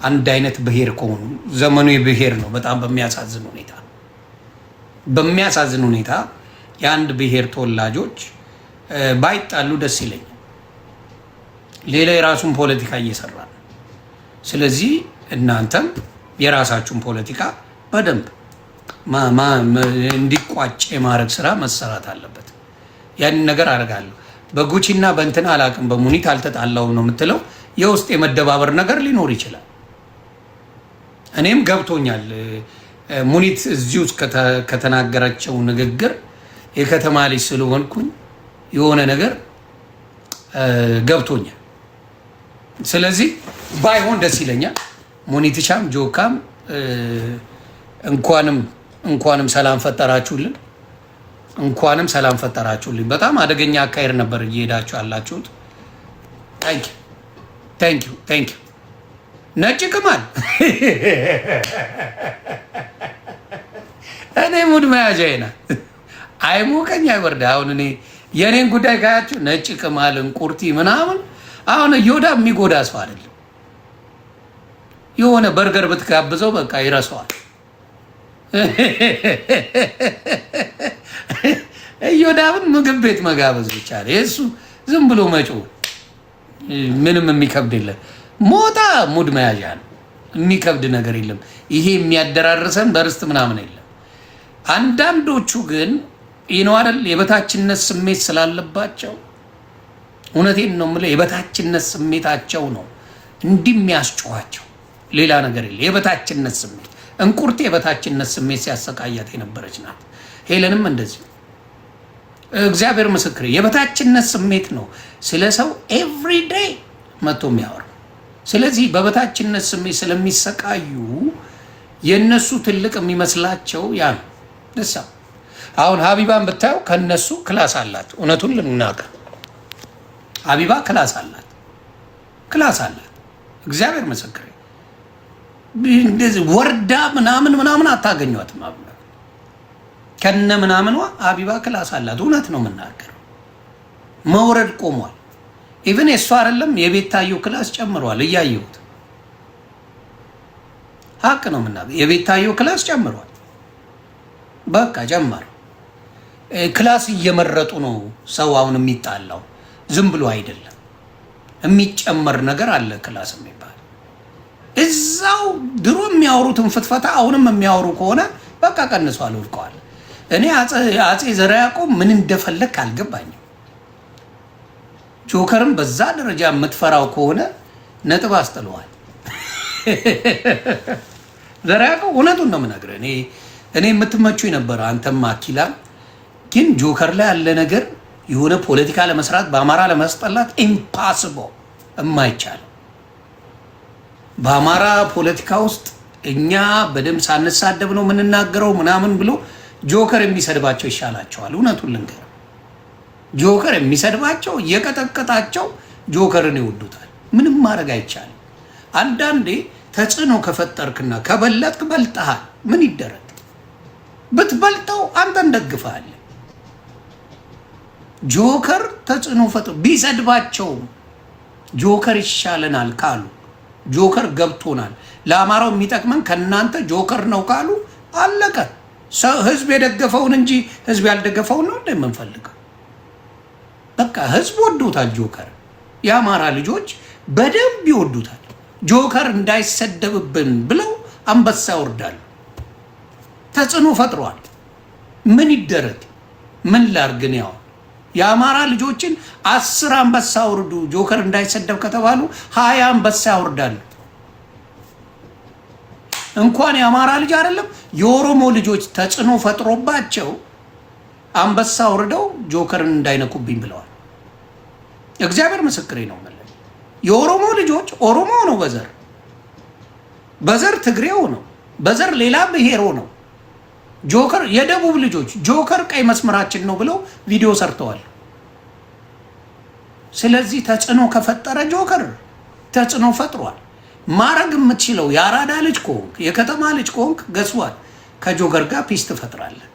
አንድ አይነት ብሔር ከሆኑ ዘመኑ የብሔር ነው። በጣም በሚያሳዝን ሁኔታ የአንድ ብሔር ተወላጆች ባይጣሉ ደስ ይለኛል። ሌላ የራሱን ፖለቲካ እየሰራ ነው። ስለዚህ እናንተም የራሳችሁን ፖለቲካ በደንብ እንዲቋጭ የማድረግ ስራ መሰራት አለበት። ያንን ነገር አደርጋለሁ። በጉቺና በእንትን አላቅም በሙኒት አልተጣላውም ነው የምትለው። የውስጥ የመደባበር ነገር ሊኖር ይችላል። እኔም ገብቶኛል። ሙኒት እዚህ ውስጥ ከተናገረችው ንግግር የከተማ ልጅ ስለሆንኩኝ የሆነ ነገር ገብቶኛል። ስለዚህ ባይሆን ደስ ይለኛል። ሙኒትሻም ጆካም እንኳንም ሰላም ፈጠራችሁልን። በጣም አደገኛ አካሄድ ነበር እየሄዳችሁ ያላችሁት። ታንክ ዩ ነጭ ቅማል እኔ ሙድ መያዣዬ ናት። አይሞቀኝ አይወርድ። አሁን እኔ የእኔን ጉዳይ ካያችሁ ነጭ ቅማል እንቁርቲ ምናምን አሁን እዮዳ የሚጎዳ ሰው አይደለም። የሆነ በርገር ብትጋብዘው በቃ ይረሳዋል። እዮዳብን ምግብ ቤት መጋበዝ ብቻ ነው የእሱ ዝም ብሎ መጮህ። ምንም የሚከብድ የለም። ሞጣ ሙድ መያዣ ነው። የሚከብድ ነገር የለም። ይሄ የሚያደራርሰን በርስት ምናምን የለም። አንዳንዶቹ ግን ይነው አይደል የበታችነት ስሜት ስላለባቸው፣ እውነቴን ነው የምልህ፣ የበታችነት ስሜታቸው ነው እንዲህ የሚያስጨዋቸው፣ ሌላ ነገር የለም። የበታችነት ስሜት እንቁርቴ የበታችነት ስሜት ሲያሰቃያት የነበረች ናት። ሄለንም እንደዚህ እግዚአብሔር ምስክር የበታችነት ስሜት ነው ስለ ሰው ኤቭሪዴይ መጥቶ የሚያወራ። ስለዚህ በበታችነት ስሜት ስለሚሰቃዩ የነሱ ትልቅ የሚመስላቸው ያ ነው። ደሳ አሁን ሀቢባን ብታየው ከነሱ ክላስ አላት። እውነቱን ልናገር ሀቢባ ክላስ አላት። እግዚአብሔር ምስክር እንደዚህ ወርዳ ምናምን አታገኟትም። ከነ ምናምኗ ሀቢባ ክላስ አላት። እውነት ነው የምናገረው። መውረድ ቆሟል። ኢቭን የእሷ አይደለም የቤታየው ክላስ ጨምሯል። እያየሁት ሀቅ ነው የምናገረው። የቤታየው ክላስ ጨምሯል። በቃ ጨመረ። ክላስ እየመረጡ ነው ሰው አሁን የሚጣላው። ዝም ብሎ አይደለም የሚጨመር ነገር አለ። ክላስ የሚባል እዛው ድሮ የሚያወሩትን ፍትፈታ አሁንም የሚያወሩ ከሆነ በቃ ቀንሷል፣ ወድቀዋል። እኔ አፄ ዘርዓ ያዕቆብ ምን እንደፈለግ አልገባኝም። ጆከርም በዛ ደረጃ የምትፈራው ከሆነ ነጥብ አስጥለዋል። ዘርዓ ያዕቆብ እውነቱን ነው የምነግርህ። እኔ የምትመቹኝ ነበረ አንተም አኪላ። ግን ጆከር ላይ ያለ ነገር የሆነ ፖለቲካ ለመስራት በአማራ ለማስጠላት ኢምፓስብል የማይቻለው በአማራ ፖለቲካ ውስጥ እኛ በደንብ ሳንሳደብ ነው የምንናገረው ምናምን ብሎ ጆከር የሚሰድባቸው ይሻላቸዋል። እውነቱን ልንገር፣ ጆከር የሚሰድባቸው እየቀጠቀጣቸው ጆከርን ይወዱታል። ምንም ማድረግ አይቻልም። አንዳንዴ ተጽዕኖ ከፈጠርክና ከበለጥክ በልጠሃል። ምን ይደረግ? ብትበልጠው አንተ እንደግፈሃል። ጆከር ተጽዕኖ ፈጥሮ ቢሰድባቸውም ጆከር ይሻለናል ካሉ፣ ጆከር ገብቶናል፣ ለአማራው የሚጠቅመን ከእናንተ ጆከር ነው ካሉ አለቀ። ህዝብ የደገፈውን እንጂ ህዝብ ያልደገፈውን ነው እንደምንፈልገው። በቃ ህዝብ ወዶታል ጆከር። የአማራ ልጆች በደንብ ይወዱታል። ጆከር እንዳይሰደብብን ብለው አንበሳ ያወርዳሉ። ተጽዕኖ ፈጥሯል። ምን ይደረግ? ምን ላርግን? ያው የአማራ ልጆችን 10 አንበሳ አውርዱ ጆከር እንዳይሰደብ ከተባሉ 20 አንበሳ ያወርዳሉ። እንኳን የአማራ ልጅ አይደለም የኦሮሞ ልጆች ተጽዕኖ ፈጥሮባቸው አንበሳ አውርደው ጆከርን እንዳይነኩብኝ ብለዋል። እግዚአብሔር ምስክሬ ነው። የኦሮሞ ልጆች ኦሮሞ ነው፣ በዘር ትግሬው ነው፣ በዘር ሌላ ብሔሮ ነው። ጆከር የደቡብ ልጆች ጆከር ቀይ መስመራችን ነው ብለው ቪዲዮ ሰርተዋል። ስለዚህ ተጽዕኖ ከፈጠረ ጆከር ተጽዕኖ ፈጥሯል። ማረግ የምትችለው የአራዳ ልጅ ከሆንክ የከተማ ልጅ ከሆንክ ገስዋል ከጆከር ጋር ፒስ ትፈጥራለህ።